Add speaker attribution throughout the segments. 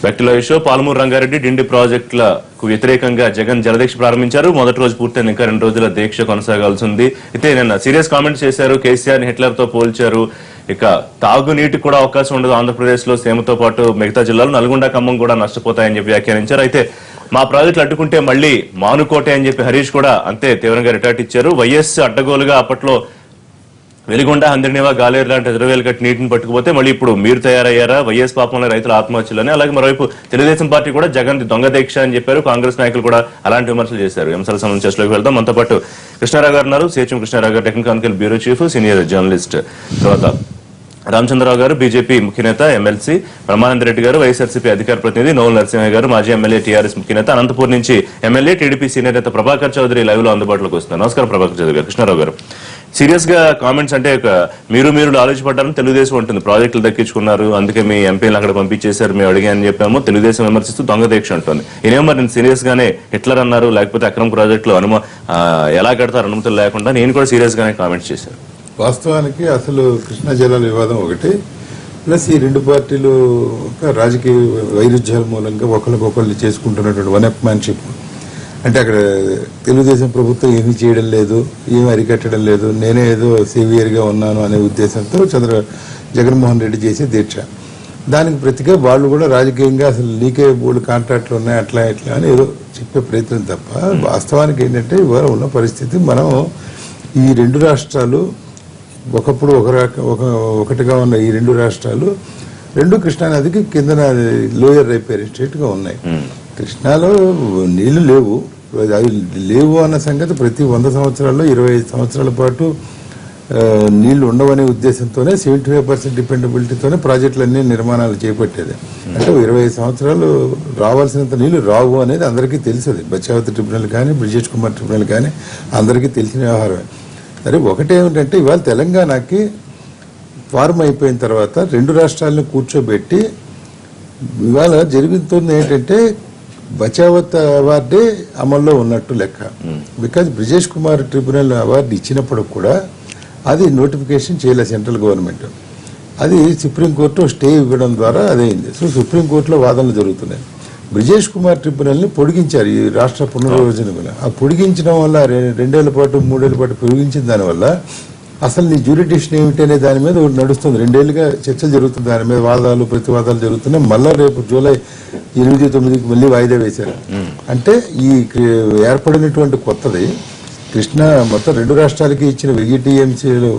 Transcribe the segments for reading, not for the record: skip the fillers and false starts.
Speaker 1: వ్యక్తుల షో పాలమూరు రంగారెడ్డి డిండి ప్రాజెక్టులకు వ్యతిరేకంగా జగన్ జలదీక్ష ప్రారంభించారు. మొదటి రోజు పూర్తయిన ఇంకా 2 రోజుల దీక్ష కొనసాగాల్సి ఉంది. అయితే నిన్న సీరియస్ కామెంట్స్ చేశారు. కేసీఆర్ ని హిట్లర్ తో పోల్చారు. ఇక తాగునీటికి కూడా అవకాశం ఉండదు ఆంధ్రప్రదేశ్ లో, సీమతో పాటు మిగతా జిల్లాలు నల్గొండ, ఖమ్మం కూడా నష్టపోతాయని చెప్పి వ్యాఖ్యానించారు. అయితే మా ప్రాజెక్టులు అడ్డుకుంటే మళ్లీ మానుకోటే అని చెప్పి హరీష్ కూడా అంతే తీవ్రంగా రిటార్ట్ ఇచ్చారు. వైఎస్ అడ్డగోలుగా అప్పట్లో వెలిగొండ, హంద్రినివా, గాలేరు లాంటి రిజర్వేలు కట్టి నీటిని పట్టుకుపోతే మళ్ళీ ఇప్పుడు మీరు తయారయ్యారా? వైఎస్ పాపంలో రైతుల ఆత్మహత్యలని. అలాగే మరోవైపు తెలుగుదేశం పార్టీ కూడా జగన్ దొంగ దీక్ష అని చెప్పారు. కాంగ్రెస్ నాయకులు కూడా అలాంటి విమర్శలు చేశారు. అంశాల సంబంధించి చర్చలోకి వెళ్తాం. మనతో పాటు కృష్ణారావు గారు ఉన్నారు. సిహెచ్ఎం కృష్ణారావు గారు, technical bureau chief, senior journalist. తర్వాత రామచంద్రరావు గారు, బీజేపీ ముఖ్య నేత, ఎమ్మెల్సీ. బ్రహ్మానంద రెడ్డి గారు, వైఎస్ఆర్సీపీ అధికార ప్రతినిధి. నోవల్ నరసింహ గారు, మాజీ ఎమ్మెల్యే, టీఆర్ఎస్ ముఖ్య నేత. అనంతపూర్ నుంచి ఎమ్మెల్యే, టీడీపీ సీనియర్ నేత ప్రభాకర్ చౌదరి లైవ్ లో అందుబాటులోకి వస్తున్నారు. నమస్కారం ప్రభాకర్ చౌదరి గారు. కృష్ణారావు గారు, సీరియస్ గా కామెంట్స్ అంటే మీరు ఆలోచించబడ్డారని తెలుగుదేశం ఉంటుంది. ప్రాజెక్టులు దక్కించుకున్నారు, అందుకే మీ ఎంపీలు అక్కడ పంపించేశారు, మేము అడిగాని చెప్పాము. తెలుగుదేశం విమర్శిస్తూ దొంగ దీక్ష ఉంటుంది. ఈయనేమో మరి నేను సీరియస్ గానే హిట్లర్ అన్నారు, లేకపోతే అక్రమ ప్రాజెక్టులు ఎలా కడతారు అనుమతులు లేకుండా, నేను కూడా సీరియస్ గానే కామెంట్స్ చేశాను.
Speaker 2: వాస్తవానికి అసలు కృష్ణా జలాల వివాదం ఒకటి, ప్లస్ ఈ రెండు పార్టీలు రాజకీయ వైరుధ్యాల మూలంగా ఒకరికొకళ్ళు చేసుకుంటున్నటువంటి వన్ అప్ మ్యాన్షిప్. అంటే అక్కడ తెలుగుదేశం ప్రభుత్వం ఏమీ చేయడం లేదు, ఏమీ అరికట్టడం లేదు, నేనే ఏదో సేవియర్గా ఉన్నాను అనే ఉద్దేశంతో జగన్మోహన్ రెడ్డి చేసే దీక్ష. దానికి ప్రతిగా వాళ్ళు కూడా రాజకీయంగా అసలు నీకే బోర్డు కాంట్రాక్ట్లు ఉన్నాయి, అట్లా ఇట్లా అని ఏదో చెప్పే ప్రయత్నం తప్ప, వాస్తవానికి ఏంటంటే ఇవాళ ఉన్న పరిస్థితి, మనం ఈ రెండు రాష్ట్రాలు ఒకప్పుడు ఒకటిగా ఉన్న ఈ రెండు రాష్ట్రాలు రెండు కృష్ణానదికి కిందన లోయర్ రైపేరియన్ స్టేట్గా ఉన్నాయి. కృష్ణాలో నీళ్లు లేవు, అవి లేవు అన్న సంగతి ప్రతి 100 సంవత్సరాల్లో 25 సంవత్సరాల పాటు నీళ్లు ఉండవనే ఉద్దేశంతోనే 75% డిపెండబిలిటీతోనే ప్రాజెక్టులన్నీ నిర్మాణాలు చేపట్టేది. అంటే 25 సంవత్సరాలు రావాల్సినంత నీళ్లు రావు అనేది అందరికీ తెలిసేది. బచావతి ట్రిబ్యునల్ కానీ, బ్రిజేష్ కుమార్ ట్రిబ్యునల్ కానీ అందరికీ తెలిసిన వ్యవహారమే. సరే, ఒకటేమిటంటే ఇవాళ తెలంగాణకి ఫార్మ్ అయిపోయిన తర్వాత రెండు రాష్ట్రాలను కూర్చోబెట్టి ఇవాళ జరుగుతుంది ఏంటంటే బచావత్ అవార్డే అమల్లో ఉన్నట్టు లెక్క. Because Brijesh Kumar tribunal award ఇచ్చినప్పుడు కూడా అది నోటిఫికేషన్ చేయలేదు సెంట్రల్ గవర్నమెంట్. అది సుప్రీంకోర్టు స్టే ఇవ్వడం ద్వారా అదైంది. సో సుప్రీంకోర్టులో వాదనలు జరుగుతున్నాయి. బ్రిజేష్ కుమార్ ట్రిబ్యునల్ని పొడిగించారు ఈ రాష్ట్ర పునర్విభజన వల్ల. ఆ పొడిగించడం వల్ల 2 ఏళ్ల పాటు 3 ఏళ్ల పాటు పొడిగించిన దానివల్ల అసలు నీ జ్యూరిడిక్షన్ ఏమిటి అనే దాని మీద నడుస్తుంది. 2 ఏళ్లుగా చర్చలు జరుగుతుంది, దాని మీద వాదాలు ప్రతివాదాలు జరుగుతున్నాయి. మళ్ళా రేపు జూలై 8, 9కి మళ్ళీ వాయిదా వేశారు. అంటే ఈ ఏర్పడినటువంటి కొత్తది కృష్ణా మొత్తం రెండు రాష్ట్రాలకి ఇచ్చిన 1000 టీఎంసీలు,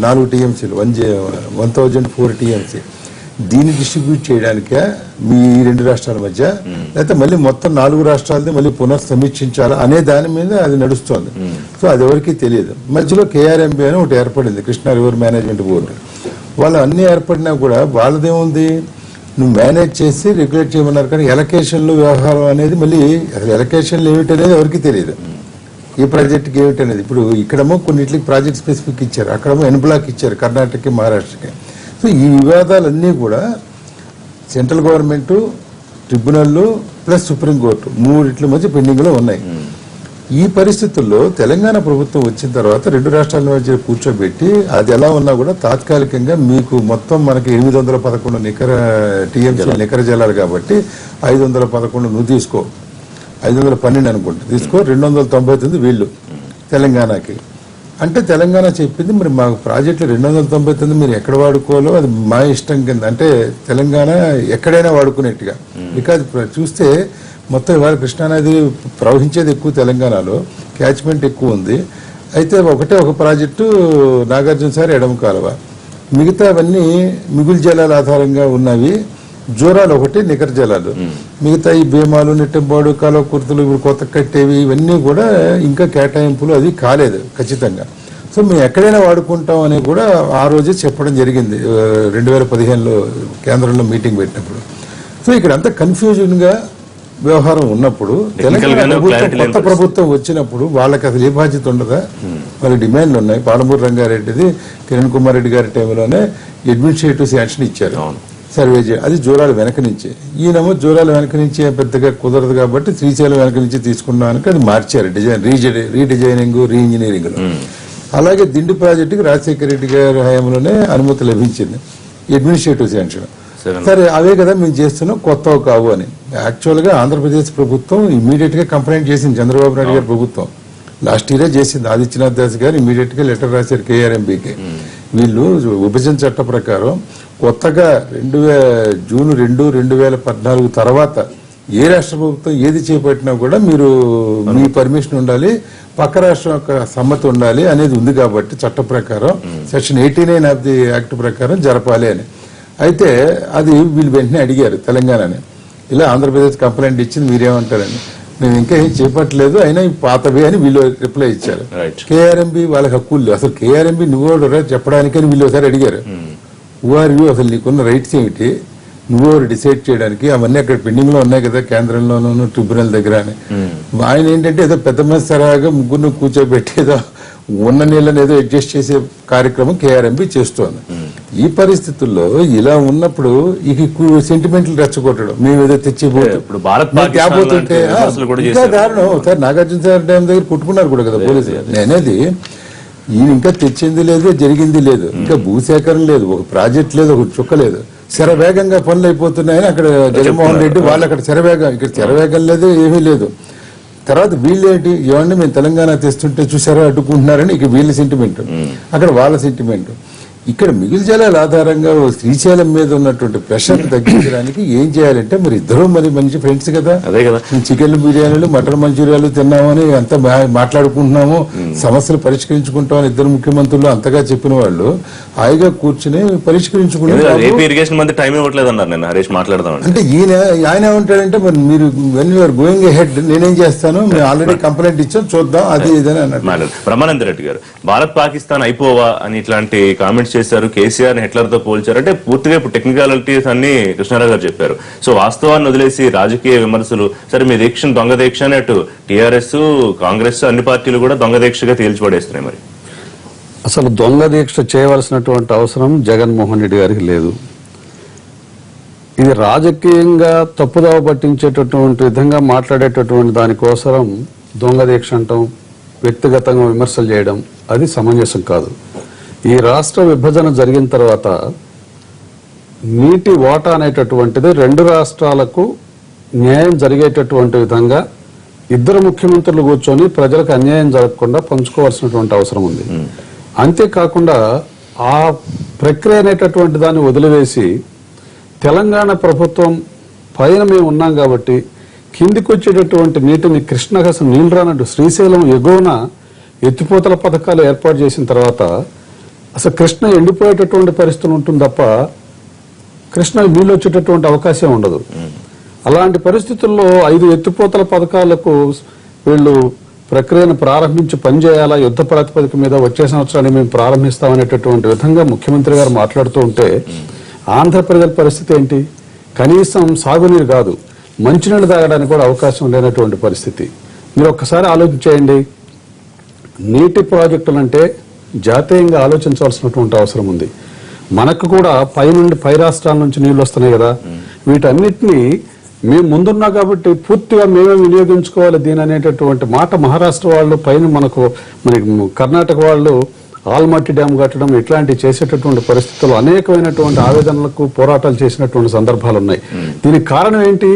Speaker 2: 4 టీఎంసీలు, 1004 టీఎంసీ దీన్ని డిస్ట్రిబ్యూట్ చేయడానికే మీ రెండు రాష్ట్రాల మధ్య, లేకపోతే మళ్ళీ మొత్తం 4 రాష్ట్రాలది మళ్ళీ పునఃసమీక్షించాలా అనే దాని మీద అది నడుస్తోంది. సో అది ఎవరికి తెలియదు. మధ్యలో కేఆర్ఎంబీ అని ఒకటి ఏర్పడింది, కృష్ణా రివర్ మేనేజ్మెంట్ బోర్డు. వాళ్ళు అన్ని ఏర్పడినా కూడా వాళ్ళదేముంది, నువ్వు మేనేజ్ చేసి రెగ్యులేట్ చేయమన్నారు. కానీ ఎలకేషన్లు వ్యవహారం అనేది మళ్ళీ అసలు ఎలకేషన్లు ఏమిటనేది ఎవరికి తెలియదు. ఈ ప్రాజెక్టుకి ఏమిటనేది ఇప్పుడు ఇక్కడేమో కొన్నిటికి ప్రాజెక్ట్ స్పెసిఫిక్ ఇచ్చారు, అక్కడేమో ఎన్ బ్లాక్ ఇచ్చారు కర్ణాటకకి, మహారాష్ట్రకి. సో ఈ వివాదాలన్నీ కూడా central government, tribunal plus supreme court మూడిట్ల మధ్య పెండింగ్లో ఉన్నాయి. ఈ పరిస్థితుల్లో తెలంగాణ ప్రభుత్వం వచ్చిన తర్వాత రెండు రాష్ట్రాల మధ్య కూర్చోబెట్టి అది ఎలా ఉన్నా కూడా తాత్కాలికంగా మీకు మొత్తం మనకి 811 నికర టీఎంసీ నికర జలాలు కాబట్టి 511 నువ్వు తీసుకో, 512 అనుకుంటా తీసుకో, 299 వీళ్ళు తెలంగాణకి. అంటే తెలంగాణ చెప్పింది మరి మాకు ప్రాజెక్టులు 299 మీరు ఎక్కడ వాడుకోవాలో అది మా ఇష్టం కింద, అంటే తెలంగాణ ఎక్కడైనా వాడుకునేట్టుగా. బికాజ్ చూస్తే మొత్తం ఇవాళ కృష్ణానది ప్రవహించేది ఎక్కువ, తెలంగాణలో క్యాచ్మెంట్ ఎక్కువ ఉంది. అయితే ఒక ప్రాజెక్టు నాగార్జునసాగర్ ఎడమ కాలువ, మిగతా అవన్నీ మిగులు జలాల ఆధారంగా ఉన్నవి. జోరాలు ఒకటి నికర జలాలు, మిగతా ఈ భీమాలు, నెట్టెంబాడు, కాలువ కుర్తులు, ఇప్పుడు కొత్త కట్టేవి ఇవన్నీ కూడా ఇంకా కేటాయింపులు అది కాలేదు ఖచ్చితంగా. సో మేము ఎక్కడైనా వాడుకుంటాం అని కూడా ఆ రోజే చెప్పడం జరిగింది 2015లో కేంద్రంలో మీటింగ్ పెట్టినప్పుడు. సో ఇక్కడ అంతా కన్ఫ్యూజన్గా వ్యవహారం ఉన్నప్పుడు తెలంగాణ కొత్త ప్రభుత్వం వచ్చినప్పుడు వాళ్ళకి అసలు ఏ బాధ్యత ఉండదా? వాళ్ళ డిమాండ్లు ఉన్నాయి. పాలమూరు రంగారెడ్డిది కిరణ్ కుమార్ రెడ్డి గారి టైంలోనే అడ్మినిస్ట్రేటివ్ శాంక్షన్ ఇచ్చారు సర్వే అది జోరాల వెనక నుంచి. ఈయనేమో జోరాల వెనక నుంచి పెద్దగా కుదరదు కాబట్టి శ్రీశైలం వెనక నుంచి తీసుకున్నానికి అది మార్చారు, రీడిజైనింగ్, రీఇంజనీరింగ్ లో. అలాగే దిండి ప్రాజెక్టుకి రాజశేఖర రెడ్డి గారి హయాంలోనే అనుమతి లభించింది, అడ్మినిస్ట్రేటివ్ శాంక్షన్. సరే అవే కదా మేము చేస్తున్నాం, కొత్తవి కావు అని. యాక్చువల్ గా ఆంధ్రప్రదేశ్ ప్రభుత్వం ఇమీడియట్ గా కంప్లైంట్ చేసింది చంద్రబాబు నాయుడు గారి ప్రభుత్వం. లాస్ట్ ఇయరే చేసింది. ఆదిత్యనాథ్ దాస్ గారు ఇమీడియట్ గా లెటర్ రాశారు KRMBకి. వీళ్ళు విభజన చట్ట ప్రకారం కొత్తగా జూన్ 2, 2014 తర్వాత ఏ రాష్ట్ర ప్రభుత్వం ఏది చేపట్టినా కూడా మీరు మీ పర్మిషన్ ఉండాలి, పక్క రాష్ట్రం యొక్క సమ్మతి ఉండాలి అనేది ఉంది. కాబట్టి చట్ట ప్రకారం సెక్షన్ 89 ఆఫ్ ది యాక్ట్ ప్రకారం జరపాలి అని. అయితే అది వీళ్ళు వెంటనే అడిగారు తెలంగాణని, ఇలా ఆంధ్రప్రదేశ్ కంప్లైంట్ ఇచ్చింది మీరేమంటారని. మేము ఇంకా ఏం చేపట్టలేదు, అయినా పాతవే అని వీళ్ళు రిప్లై ఇచ్చారు. KRMB వాళ్ళకి హక్కులు లేవు. అసలు KRMB నువ్వు చెప్పడానికని వీళ్ళు ఒకసారి అడిగారు. ఊఆర్యూ అసలు నీకున్న రైట్స్ ఏమిటి, నువ్వు డిసైడ్ చేయడానికి, అవన్నీ అక్కడ పెండింగ్ లో ఉన్నాయి కదా కేంద్రంలోనూ ట్రిబ్యునల్ దగ్గర అని. ఆయన ఏంటంటే ఏదో పెద్ద మంది సరహాగా ముగ్గురు కూర్చోబెట్టి ఏదో ఉన్న నీళ్ళని ఏదో అడ్జస్ట్ చేసే కార్యక్రమం KRMB చేస్తోంది. ఈ పరిస్థితుల్లో ఇలా ఉన్నప్పుడు ఇక సెంటిమెంట్లు రెచ్చగొట్టడం, మేము ఏదో తెచ్చిపోతుంటే ఇంకా దారుణం. ఒకసారి నాగార్జున సార్ డ్యామ్ దగ్గర కొట్టుకున్నారు కూడా కదా పోలీసులు. నేనేది ఈయన ఇంకా తెచ్చింది లేదు, జరిగింది లేదు, ఇంకా భూసేకరణ లేదు, ఒక ప్రాజెక్ట్ లేదు, ఒక చుక్క లేదు. శరవేగంగా పనులు అయిపోతున్నాయని అక్కడ జగన్మోహన్ రెడ్డి వాళ్ళు అక్కడ శరవేగం, ఇక్కడ శరవేగం లేదు, ఏమీ లేదు. తర్వాత వీళ్ళేంటి ఏమంటే మేము తెలంగాణ తెస్తుంటే చూసారా అడ్డుకుంటున్నారని ఇక వీళ్ళ సెంటిమెంట్, అక్కడ వాళ్ళ సెంటిమెంట్. ఇక్కడ మిగిలి జలాల ఆధారంగా శ్రీశైలం మీద ఉన్నటువంటి ప్రెషర్ తగ్గించడానికి ఏం చేయాలంటే మరి ఇద్దరు మరి మంచి ఫ్రెండ్స్ కదా,
Speaker 1: అదే కదా,
Speaker 2: చికెన్ బిర్యానీలు మటన్ మంచూరియాలు తిన్నామని అంతా మాట్లాడుకుంటున్నాము, సమస్యలు పరిష్కరించుకుంటామని ఇద్దరు ముఖ్యమంత్రులు అంతగా చెప్పిన వాళ్ళు హాయిగా కూర్చుని పరిష్కరించుకుంటారు.
Speaker 1: ఇరిగేషన్ మంది టైం ఇవ్వట్లేదు అన్నారు నేను హరీష్ మాట్లాడదాం
Speaker 2: అంటే ఆయన ఏమంటాడంటే మరి మీరు వెన్ యూఆర్ గోయింగ్ హెడ్ నేనేం చేస్తాను, మేము ఆల్రెడీ కంప్లైంట్ ఇచ్చాం చూద్దాం అది ఇదని అన్నారు.
Speaker 1: బ్రహ్మానంద రెడ్డి గారు భారత్ పాకిస్తాన్ అయిపోవా అని ఇట్లాంటి కామెంట్స్ చేశారు. కేసీఆర్ హిట్లర్ తో పోల్చారు. అంటే పూర్తిగా ఇప్పుడు టెక్నికాలిటీస్ అన్ని కృష్ణారావు గారు చెప్పారు. సో వాస్తవాన్ని వదిలేసి రాజకీయ విమర్శలు, సరే మీ దీక్ష దొంగ దీక్ష అని అటు టీఆర్ఎస్ కాంగ్రెస్ అన్ని పార్టీలు కూడా దొంగ దీక్షగా తేల్చిపడేస్తున్నాయి. మరి
Speaker 3: అసలు దొంగ దీక్ష చేయవలసినటువంటి అవసరం జగన్మోహన్ రెడ్డి గారికి లేదు. ఇది రాజకీయంగా తప్పుదోవ పట్టించేటటువంటి విధంగా మాట్లాడేటటువంటి దానికోసం దొంగ దీక్ష అంటాం, వ్యక్తిగతంగా విమర్శలు చేయడం అది సమంజసం కాదు. ఈ రాష్ట్ర విభజన జరిగిన తర్వాత నీటి వాటా అనేటటువంటిది రెండు రాష్ట్రాలకు న్యాయం జరిగేటటువంటి విధంగా ఇద్దరు ముఖ్యమంత్రులు కూర్చొని ప్రజలకు అన్యాయం జరగకుండా పంచుకోవాల్సినటువంటి అవసరం ఉంది. అంతేకాకుండా ఆ ప్రక్రియ అనేటటువంటి దాన్ని వదిలివేసి తెలంగాణ ప్రభుత్వం పైన మేము ఉన్నాం కాబట్టి కిందికి వచ్చేటటువంటి నీటిని కృష్ణాకి నీళ్లు రానట్టు శ్రీశైలం ఎగువన ఎత్తిపోతల పథకాలు ఏర్పాటు చేసిన తర్వాత అసలు కృష్ణ ఎండిపోయేటటువంటి పరిస్థితులు ఉంటుంది తప్ప కృష్ణ నీళ్ళు వచ్చేటటువంటి అవకాశం ఉండదు. అలాంటి పరిస్థితుల్లో 5 ఎత్తిపోతల పథకాలకు వీళ్ళు ప్రక్రియను ప్రారంభించి పనిచేయాలా, యుద్ధ ప్రాతిపదిక మీద వచ్చే సంవత్సరాన్ని మేము ప్రారంభిస్తామనేటటువంటి విధంగా ముఖ్యమంత్రి గారు మాట్లాడుతూ ఉంటే ఆంధ్ర ప్రజల పరిస్థితి ఏంటి? కనీసం సాగునీరు కాదు, మంచినీళ్ళు తాగడానికి కూడా అవకాశం లేనటువంటి పరిస్థితి. మీరు ఒక్కసారి ఆలోచించేయండి. నీటి ప్రాజెక్టులు అంటే జాతీయంగా ఆలోచించాల్సినటువంటి అవసరం ఉంది. మనకు కూడా పై రాష్ట్రాల నుంచి నీళ్లు వస్తున్నాయి కదా, వీటన్నిటినీ మేము ముందున్నా కాబట్టి పూర్తిగా మేమే వినియోగించుకోవాలి దీని అనేటటువంటి మాట మహారాష్ట్ర వాళ్ళు పైన మనకి కర్ణాటక వాళ్ళు ఆల్మట్టి డ్యామ్ కట్టడం ఇట్లాంటివి చేసేటటువంటి పరిస్థితుల్లో అనేకమైనటువంటి ఆవేదనలకు పోరాటాలు చేసినటువంటి సందర్భాలు ఉన్నాయి. దీనికి కారణం ఏంటి?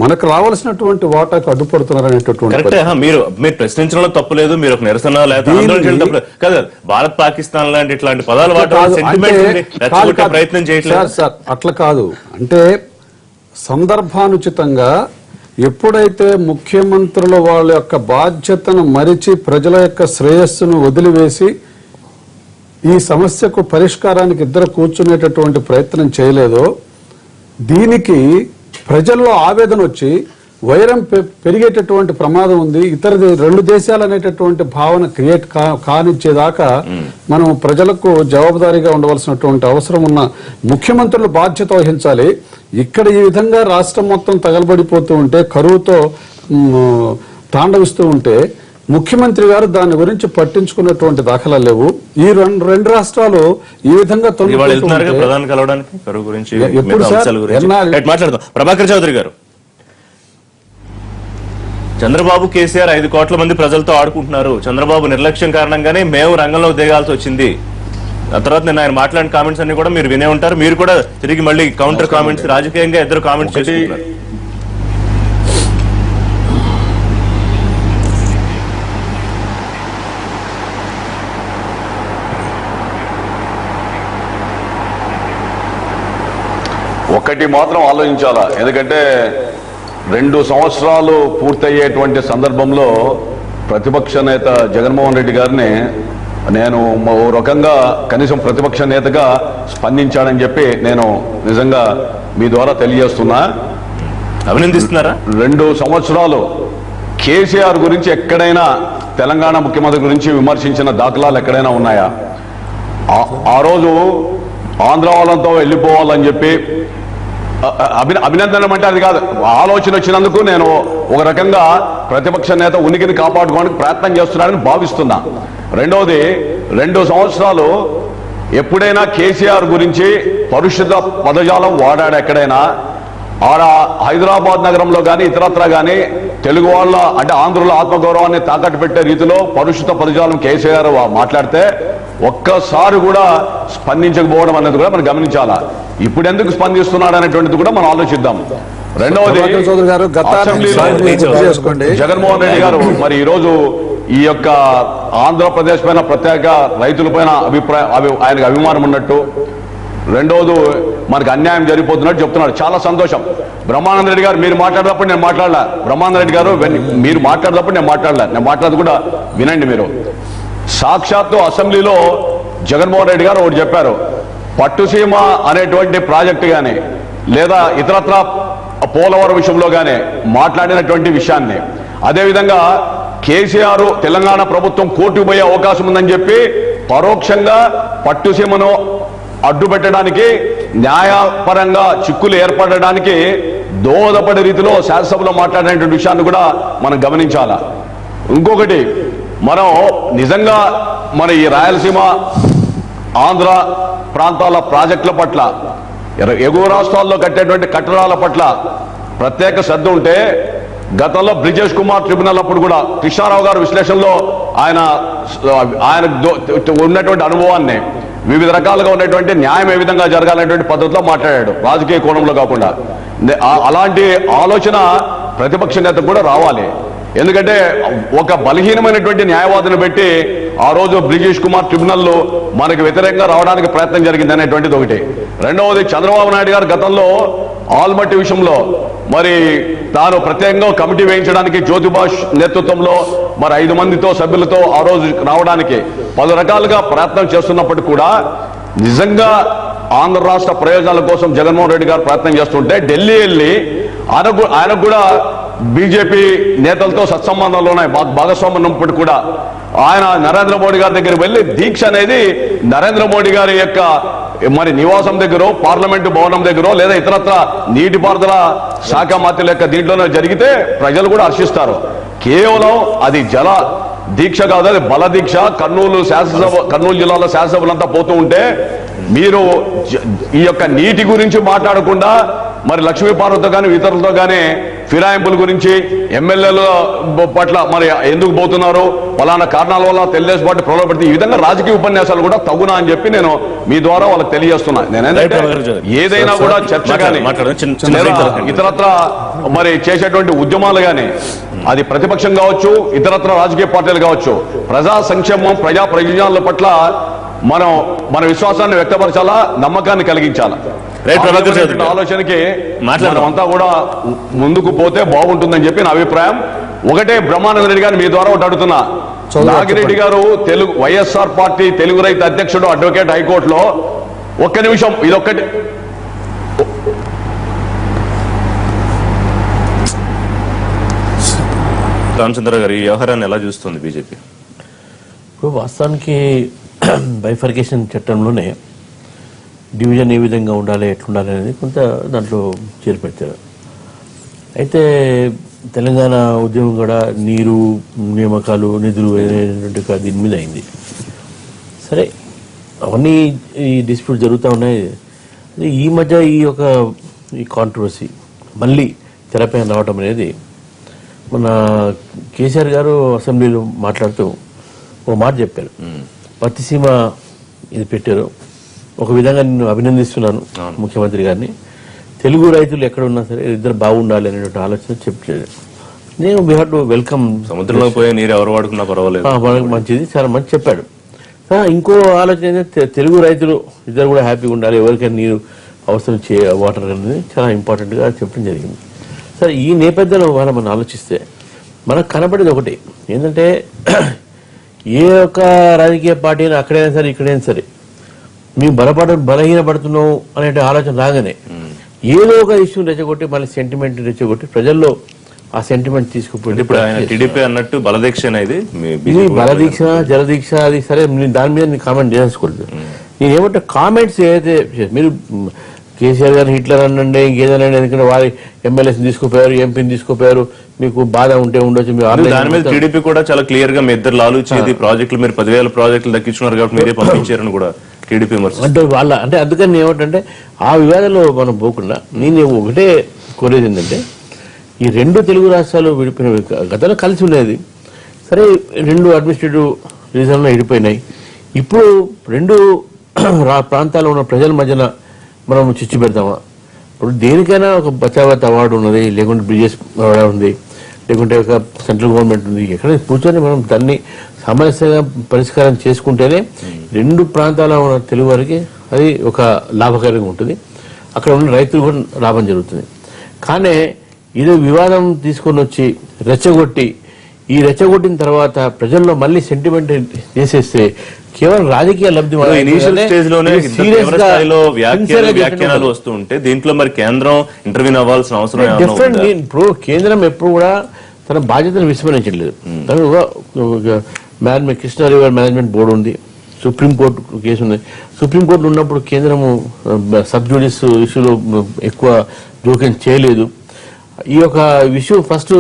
Speaker 3: మనకు రావాల్సినటువంటి వాటాకు అడ్డుపడుతున్నారు అనేటటువంటి
Speaker 1: మీరు ప్రశ్నించడంలో తప్పులేదు, మీరు ఒక నిరసన లేదా కదా భారత్ పాకిస్తాన్ లాంటి ఇట్లాంటి పదాలు ప్రయత్నం చేయట్లేదు
Speaker 3: సార్. అట్లా కాదు, అంటే సందర్భానుచితంగా ఎప్పుడైతే ముఖ్యమంత్రుల వాళ్ళ యొక్క బాధ్యతను మరిచి ప్రజల యొక్క శ్రేయస్సును వదిలివేసి ఈ సమస్యకు పరిష్కారానికి ఇద్దరు కూర్చునేటటువంటి ప్రయత్నం చేయలేదో దీనికి ప్రజల్లో ఆవేదన వచ్చి వైరం పెరిగేటటువంటి ప్రమాదం ఉంది. ఇతర రెండు దేశాలు అనేటటువంటి భావన క్రియేట్ కానిచ్చేదాకా మనం ప్రజలకు జవాబుదారీగా ఉండవలసినటువంటి అవసరం ఉన్న ముఖ్యమంత్రులు బాధ్యత వహించాలి. ఇక్కడ ఈ విధంగా రాష్ట్రం మొత్తం తగలబడిపోతూ ఉంటే, కరువుతో తాండవిస్తూ ఉంటే ముఖ్యమంత్రి గారు దాని గురించి పట్టించుకున్నటువంటి దాఖలా లేవు. ఈ రెండు రాష్ట్రాలు ఈ విధంగా
Speaker 1: ప్రభాకర్ చౌదరి గారు, చంద్రబాబు కేసీఆర్ 5 కోట్ల మంది ప్రజలతో ఆడుకుంటున్నారు, చంద్రబాబు నిర్లక్ష్యం కారణంగానే మేము రంగంలో దిగాల్సి వచ్చింది, ఆ తర్వాత నేను ఆయన మాట్లాడిన కామెంట్స్ అన్ని కూడా మీరు వినే ఉంటారు. మీరు కూడా తిరిగి మళ్ళీ కౌంటర్ కామెంట్స్ రాజకీయంగా ఇద్దరు కామెంట్స్ చేసుకుంటున్నారు.
Speaker 4: ఒకటి మాత్రం ఆలోచించాలా, ఎందుకంటే 2 సంవత్సరాలు పూర్తయ్యేటువంటి సందర్భంలో ప్రతిపక్ష నేత జగన్మోహన్ రెడ్డి గారిని నేను ఓ రకంగా కనీసం ప్రతిపక్ష నేతగా స్పందించాడని చెప్పి నేను నిజంగా మీ ద్వారా తెలియజేస్తున్నా.
Speaker 1: అభినందిస్తున్నారా?
Speaker 4: 2 సంవత్సరాలు కేసీఆర్ గురించి ఎక్కడైనా తెలంగాణ ముఖ్యమంత్రి గురించి విమర్శించిన దాఖలాలు ఎక్కడైనా ఉన్నాయా? ఆ రోజు ఆంధ్ర వాళ్ళంతా వెళ్ళిపోవాలని చెప్పి అభినందనం అంటే అది కాదు, ఆలోచన వచ్చినందుకు నేను ఒక రకంగా ప్రతిపక్ష నేత ఉనికిని కాపాడుకోవడానికి ప్రయత్నం చేస్తున్నానని భావిస్తున్నా. రెండవది, 2 సంవత్సరాలు ఎప్పుడైనా కేసీఆర్ గురించి పరుషిత పదజాలం వాడాడు ఎక్కడైనా? హైదరాబాద్ నగరంలో కానీ ఇతరత్ర కానీ తెలుగు వాళ్ళ అంటే ఆంధ్రుల ఆత్మగౌరవాన్ని తాకట్టు పెట్టే రీతిలో పరుషిత పదజాలం కేసీఆర్ మాట్లాడితే ఒక్కసారి కూడా స్పందించకపోవడం అనేది కూడా మనం గమనించాలా. ఇప్పుడు ఎందుకు స్పందిస్తున్నాడు అనేటువంటిది కూడా మనం ఆలోచిద్దాం. రెండవది, జగన్మోహన్ రెడ్డి గారు మరి ఈరోజు ఈ యొక్క ఆంధ్రప్రదేశ్ పైన ప్రత్యేక రైతుల పైన ఆయనకు అభిమానం ఉన్నట్టు, రెండోది మనకు అన్యాయం జరిగిపోతున్నట్టు చెప్తున్నాడు. చాలా సంతోషం. బ్రహ్మానంద రెడ్డి గారు మీరు మాట్లాడేటప్పుడు నేను మాట్లాడలే, బ్రహ్మానంద రెడ్డి గారు మీరు మాట్లాడేటప్పుడు నేను మాట్లాడదు కూడా వినండి. మీరు సాక్షాత్తు అసెంబ్లీలో జగన్మోహన్ రెడ్డి గారు ఒకటి చెప్పారు, పట్టుసీమ అనేటువంటి ప్రాజెక్టు కానీ లేదా ఇతరత్ర పోలవరం విషయంలో కానీ మాట్లాడినటువంటి విషయాన్ని, అదేవిధంగా కేసీఆర్ తెలంగాణ ప్రభుత్వం కోర్టుకు పోయే అవకాశం ఉందని చెప్పి పరోక్షంగా పట్టుసీమను అడ్డుపెట్టడానికి న్యాయపరంగా చిక్కులు ఏర్పడడానికి దోహదపడే రీతిలో శాసనసభలో మాట్లాడినటువంటి విషయాన్ని కూడా మనం గమనించాలా. ఇంకొకటి, మనం నిజంగా మన ఈ రాయలసీమ ఆంధ్ర ప్రాంతాల ప్రాజెక్టుల పట్ల, ఎగువ రాష్ట్రాల్లో కట్టేటువంటి కట్టడాల పట్ల ప్రత్యేక శ్రద్ధ ఉంటే, గతంలో బ్రిజేష్ కుమార్ ట్రిబ్యునల్ అప్పుడు కూడా కృష్ణారావు గారు విశ్లేషణలో ఆయన ఉన్నటువంటి అనుభవాన్ని, వివిధ రకాలుగా ఉన్నటువంటి న్యాయం ఏ విధంగా జరగాలనేటువంటి పద్ధతిలో మాట్లాడాడు, రాజకీయ కోణంలో కాకుండా. అలాంటి ఆలోచన ప్రతిపక్ష నేతకు కూడా రావాలి. ఎందుకంటే ఒక బలహీనమైనటువంటి న్యాయవాదిని పెట్టి ఆ రోజు బ్రిజేష్ కుమార్ ట్రిబ్యునల్ మనకు వ్యతిరేకంగా రావడానికి ప్రయత్నం జరిగింది అనేటువంటిది ఒకటి. రెండవది, చంద్రబాబు నాయుడు గారు గతంలో ఆల్మట్టి విషయంలో మరి తాను ప్రత్యేకంగా కమిటీ వేయించడానికి జ్యోతిబాష్ నేతృత్వంలో మరి 5 మందితో సభ్యులతో ఆ రోజు రావడానికి 10 రకాలుగా ప్రయత్నం చేస్తున్నప్పటికీ కూడా నిజంగా ఆంధ్ర రాష్ట్ర ప్రయోజనాల కోసం జగన్మోహన్ రెడ్డి గారు ప్రయత్నం చేస్తుంటే ఢిల్లీ వెళ్ళి ఆయనకు కూడా బీజేపీ నేతలతో సత్సంబంధాలు ఉన్నాయి, భాగస్వామ్యం ఉన్నప్పటికీ కూడా ఆయన నరేంద్ర మోడీ గారి దగ్గర వెళ్ళి దీక్ష అనేది నరేంద్ర మోడీ గారి యొక్క మరి నివాసం దగ్గర, పార్లమెంటు భవనం దగ్గర లేదా ఇతరత్ర నీటిపారుదల శాఖ మంత్రుల యొక్క దీంట్లోనే జరిగితే ప్రజలు కూడా హర్షిస్తారు. కేవలం అది జల దీక్ష కాదు, అది బల దీక్ష. కర్నూలు జిల్లాలో శాసనసభలంతా పోతూ ఉంటే మీరు ఈ యొక్క నీటి గురించి మాట్లాడకుండా మరి లక్ష్మీపార్వతితో కానీ ఇతరులతో కానీ ఫిరాయింపుల గురించి, ఎమ్మెల్యేల పట్ల మరి ఎందుకు పోతున్నారు, ఫలానా కారణాల వల్ల తెలుగుదేశం పార్టీ ప్రలోభపడితే ఈ విధంగా రాజకీయ ఉపన్యాసాలు కూడా తగునా అని చెప్పి నేను మీ ద్వారా వాళ్ళకి తెలియజేస్తున్నా. నేనేంటంటే ఏదైనా కూడా చర్చ కానీ ఇతరత్ర మరి చేసేటువంటి ఉద్యమాలు కానీ, అది ప్రతిపక్షం కావచ్చు, ఇతరత్ర రాజకీయ పార్టీలు కావచ్చు, ప్రజా సంక్షేమం, ప్రజా ప్రయోజనాల పట్ల మన విశ్వాసాన్ని వ్యక్తపరచాలా, నమ్మకాన్ని కలిగించాలా. ఆలోచనకి మనమంతా కూడా ముందుకు పోతే బాగుంటుందని చెప్పి నా అభిప్రాయం. ఒకటే, బ్రహ్మానంద రెడ్డి గారిని మీ ద్వారా ఒకటి అడుగుతున్నా. నాగిరెడ్డి గారు వైఎస్ఆర్ పార్టీ తెలుగు రైతు అధ్యక్షుడు, అడ్వకేట్, హైకోర్టులో ఒక్క నిమిషం ఇదొక్కటి.
Speaker 1: రామచంద్ర గారు ఈ వ్యవహారాన్ని ఎలా చూస్తుంది బీజేపీ?
Speaker 5: ఇప్పుడు వాస్తవానికి బైఫర్కేషన్ చట్టంలోనే డివిజన్ ఏ విధంగా ఉండాలి, ఎట్లుండాలి అనేది కొంత దాంట్లో చేర్పెట్టారు. అయితే తెలంగాణ ఉద్యమం కూడా నీరు, నియామకాలు, నిధులు అనేటువంటి దీని మీద అయింది. సరే, అవన్నీ ఈ డిస్ప్యూట్ జరుగుతూ ఉన్నాయి. ఈ మధ్య ఈ కాంట్రవర్సీ మళ్ళీ తెరపైన రావడం అనేది, మన కేసీఆర్ గారు అసెంబ్లీలో మాట్లాడుతూ ఒక మాట చెప్పారు, పట్టిసీమ ఇది పెట్టారు. ఒక విధంగా నేను అభినందిస్తున్నాను ముఖ్యమంత్రి గారిని. తెలుగు రైతులు ఎక్కడ ఉన్నా సరే ఇద్దరు బాగుండాలి అనేటువంటి ఆలోచన చెప్పారు. నేను వీ హ్యావ్ టు వెల్కమ్.
Speaker 1: సముద్రంలో పోయే నీరు ఎవరు వాడుకున్నా పర్వాలేదు,
Speaker 5: మంచిది, చాలా మంచి చెప్పాడు. ఇంకో ఆలోచన ఏంటంటే తెలుగు రైతులు ఇద్దరు కూడా హ్యాపీగా ఉండాలి, ఎవరికైనా నీరు అవసరం వాటర్ అనేది చాలా ఇంపార్టెంట్గా చెప్పడం జరిగింది. సరే, ఈ నేపథ్యంలో వాళ్ళ మనం ఆలోచిస్తే మనకు కనబడేది ఒకటి ఏంటంటే ఏ ఒక్క రాజకీయ పార్టీ అయినా అక్కడైనా సరే ఇక్కడైనా సరే మేము బలహీనపడుతున్నాం అనే ఆలోచన రాగానే ఏదో ఒక ఇష్యూ రెచ్చగొట్టి మళ్ళీ సెంటిమెంట్ రెచ్చగొట్టి ప్రజల్లో ఆ సెంటిమెంట్ తీసుకుపోయింది.
Speaker 1: ఇప్పుడు ఆయన టీడీపీ అన్నట్టు బలదీక్ష అనేది
Speaker 5: బలదీక్ష జలదీక్ష అది సరే, దాని మీద నేను కామెంట్ చేసుకోలేదు. నేను ఏమంటే కామెంట్స్ ఏదైతే మీరు కేసీఆర్ గారిని హిట్లర్ అనండి ఇంకేదైనా, ఎందుకంటే వారి ఎమ్మెల్యేస్ తీసుకుపోయారు, ఎంపీని తీసుకుపోయారు, మీకు బాధ ఉంటే ఉండొచ్చు.
Speaker 1: దాని మీద టీడీపీ కూడా చాలా క్లియర్ గా మీ ఇద్దరు లాలూచేది ప్రాజెక్టులు మీరు 10,000 ప్రాజెక్టులు దక్కించున్నారు కాబట్టి మీరే పంపించారని కూడా టీడీపీ
Speaker 5: అంటే వాళ్ళ అంటే అందుకని ఏమిటంటే ఆ వివాదంలో మనం పోకుండా నేను ఒకటే కోరేది ఏంటంటే ఈ రెండు తెలుగు రాష్ట్రాలు విడిపోయిన గతంలో కలిసి ఉండేది సరే, రెండు అడ్మినిస్ట్రేటివ్ రీజన్లో విడిపోయినాయి. ఇప్పుడు రెండు ప్రాంతాల్లో ఉన్న ప్రజల మధ్యన మనం చిచ్చు పెడతామా? ఇప్పుడు దేనికైనా ఒక బచావత్ అవార్డు ఉన్నది, లేకుంటే బ్రిజెస్ అవార్డు ఉంది, లేకుంటే ఒక సెంట్రల్ గవర్నమెంట్ ఉంది. ఎక్కడ కూర్చొని మనం దాన్ని సమస్యగా పరిష్కారం చేసుకుంటేనే రెండు ప్రాంతాల్లో ఉన్న తెలుగు వారికి అది ఒక లాభకరంగా ఉంటుంది, అక్కడ ఉన్న రైతులు కూడా లాభం జరుగుతుంది. కానీ ఇది వివాదం తీసుకొని వచ్చి రెచ్చగొట్టి ఈ రెచ్చగొట్టిన తర్వాత ప్రజల్లో మళ్ళీ సెంటిమెంట్ చేసేస్తే కేవలం రాజకీయ లబ్ధి
Speaker 1: ఇనిషియల్ స్టేజ్ లోనే స్థాయిలో వ్యాఖ్యానాలు వస్తూ ఉంటే దీంట్లో మరి కేంద్రం ఇంటర్వ్యూన్ అవ్వాల్సిన అవసరం
Speaker 5: డిఫరెంట్. ఇప్పుడు కేంద్రం ఎప్పుడు కూడా తన బాధ్యతను విస్మరించట్లేదు. కృష్ణా రివర్ మేనేజ్మెంట్ బోర్డు ఉంది, సుప్రీంకోర్టు కేసు ఉంది. సుప్రీంకోర్టు ఉన్నప్పుడు కేంద్రము సబ్ జ్యుడిస్ ఇష్యూలో ఎక్కువ జోక్యం చేయలేదు. ఈ యొక్క ఇష్యూ ఫస్ట్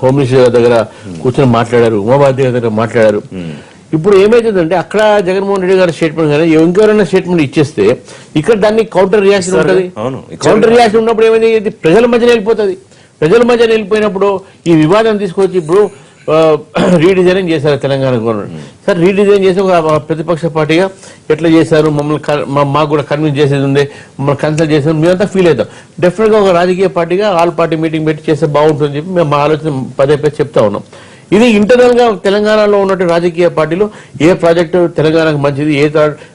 Speaker 5: హోమ్ మినిస్టర్ దగ్గర కూర్చొని మాట్లాడారు, ఉమాభారతి దగ్గర మాట్లాడారు. ఇప్పుడు ఏమైతుందంటే అక్కడ జగన్మోహన్ రెడ్డి గారి స్టేట్మెంట్ కానీ ఇంకెవరైనా స్టేట్మెంట్ ఇచ్చేస్తే ఇక్కడ దాన్ని కౌంటర్ రియాక్షన్ ఉంటుంది. కౌంటర్ రియాక్షన్ ఉన్నప్పుడు ఏమైంది, ప్రజల మధ్యన వెళ్ళిపోతుంది. ప్రజల మధ్యన వెళ్ళిపోయినప్పుడు ఈ వివాదం తీసుకొచ్చి ఇప్పుడు రీడిజైనింగ్ చేశారు తెలంగాణ గవర్నమెంట్. సార్ రీడిజైన్ చేసి ఒక ప్రతిపక్ష పార్టీగా ఎట్లా చేశారు, మాకు కూడా కన్విన్స్ చేసేది ఉంది, మమ్మల్ని కన్సల్ట్ చేసారు, మేమంతా ఫీల్ అవుతాం. డెఫినెట్గా ఒక రాజకీయ పార్టీగా ఆల్ పార్టీ మీటింగ్ పెట్టి చేస్తే బాగుంటుందని చెప్పి మేము మా ఆలోచన పదే చెప్తా ఉన్నాం. ఇది ఇంటర్నల్ గా తెలంగాణలో ఉన్నటువంటి రాజకీయ పార్టీలు ఏ ప్రాజెక్టు తెలంగాణకు మంచిది,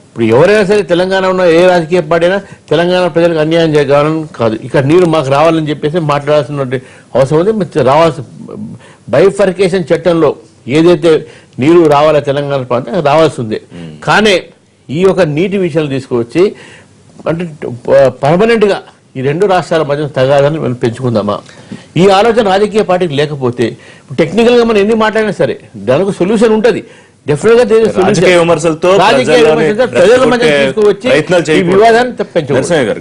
Speaker 5: ఇప్పుడు ఎవరైనా సరే తెలంగాణ ఉన్న ఏ రాజకీయ పార్టీ అయినా తెలంగాణ ప్రజలకు అన్యాయం చేయాలని కాదు, ఇక్కడ నీరు మాకు రావాలని చెప్పేసి మాట్లాడాల్సిన అవసరం ఉంది. రావాల్సిన బైఫర్కేషన్ చట్టంలో ఏదైతే నీరు రావాలో తెలంగాణ ప్రాంతం రావాల్సి ఉంది. కానీ ఈ యొక్క నీటి విషయాలు తీసుకువచ్చి అంటే పర్మనెంట్ గా ఈ రెండు రాష్ట్రాల మధ్య తగాదని మనం పెంచుకుందామా? ఈ ఆలోచన రాజకీయ పార్టీకి లేకపోతే టెక్నికల్ గా మనం ఎన్ని మాట్లాడినా సరే దానికి సొల్యూషన్ ఉంటుంది.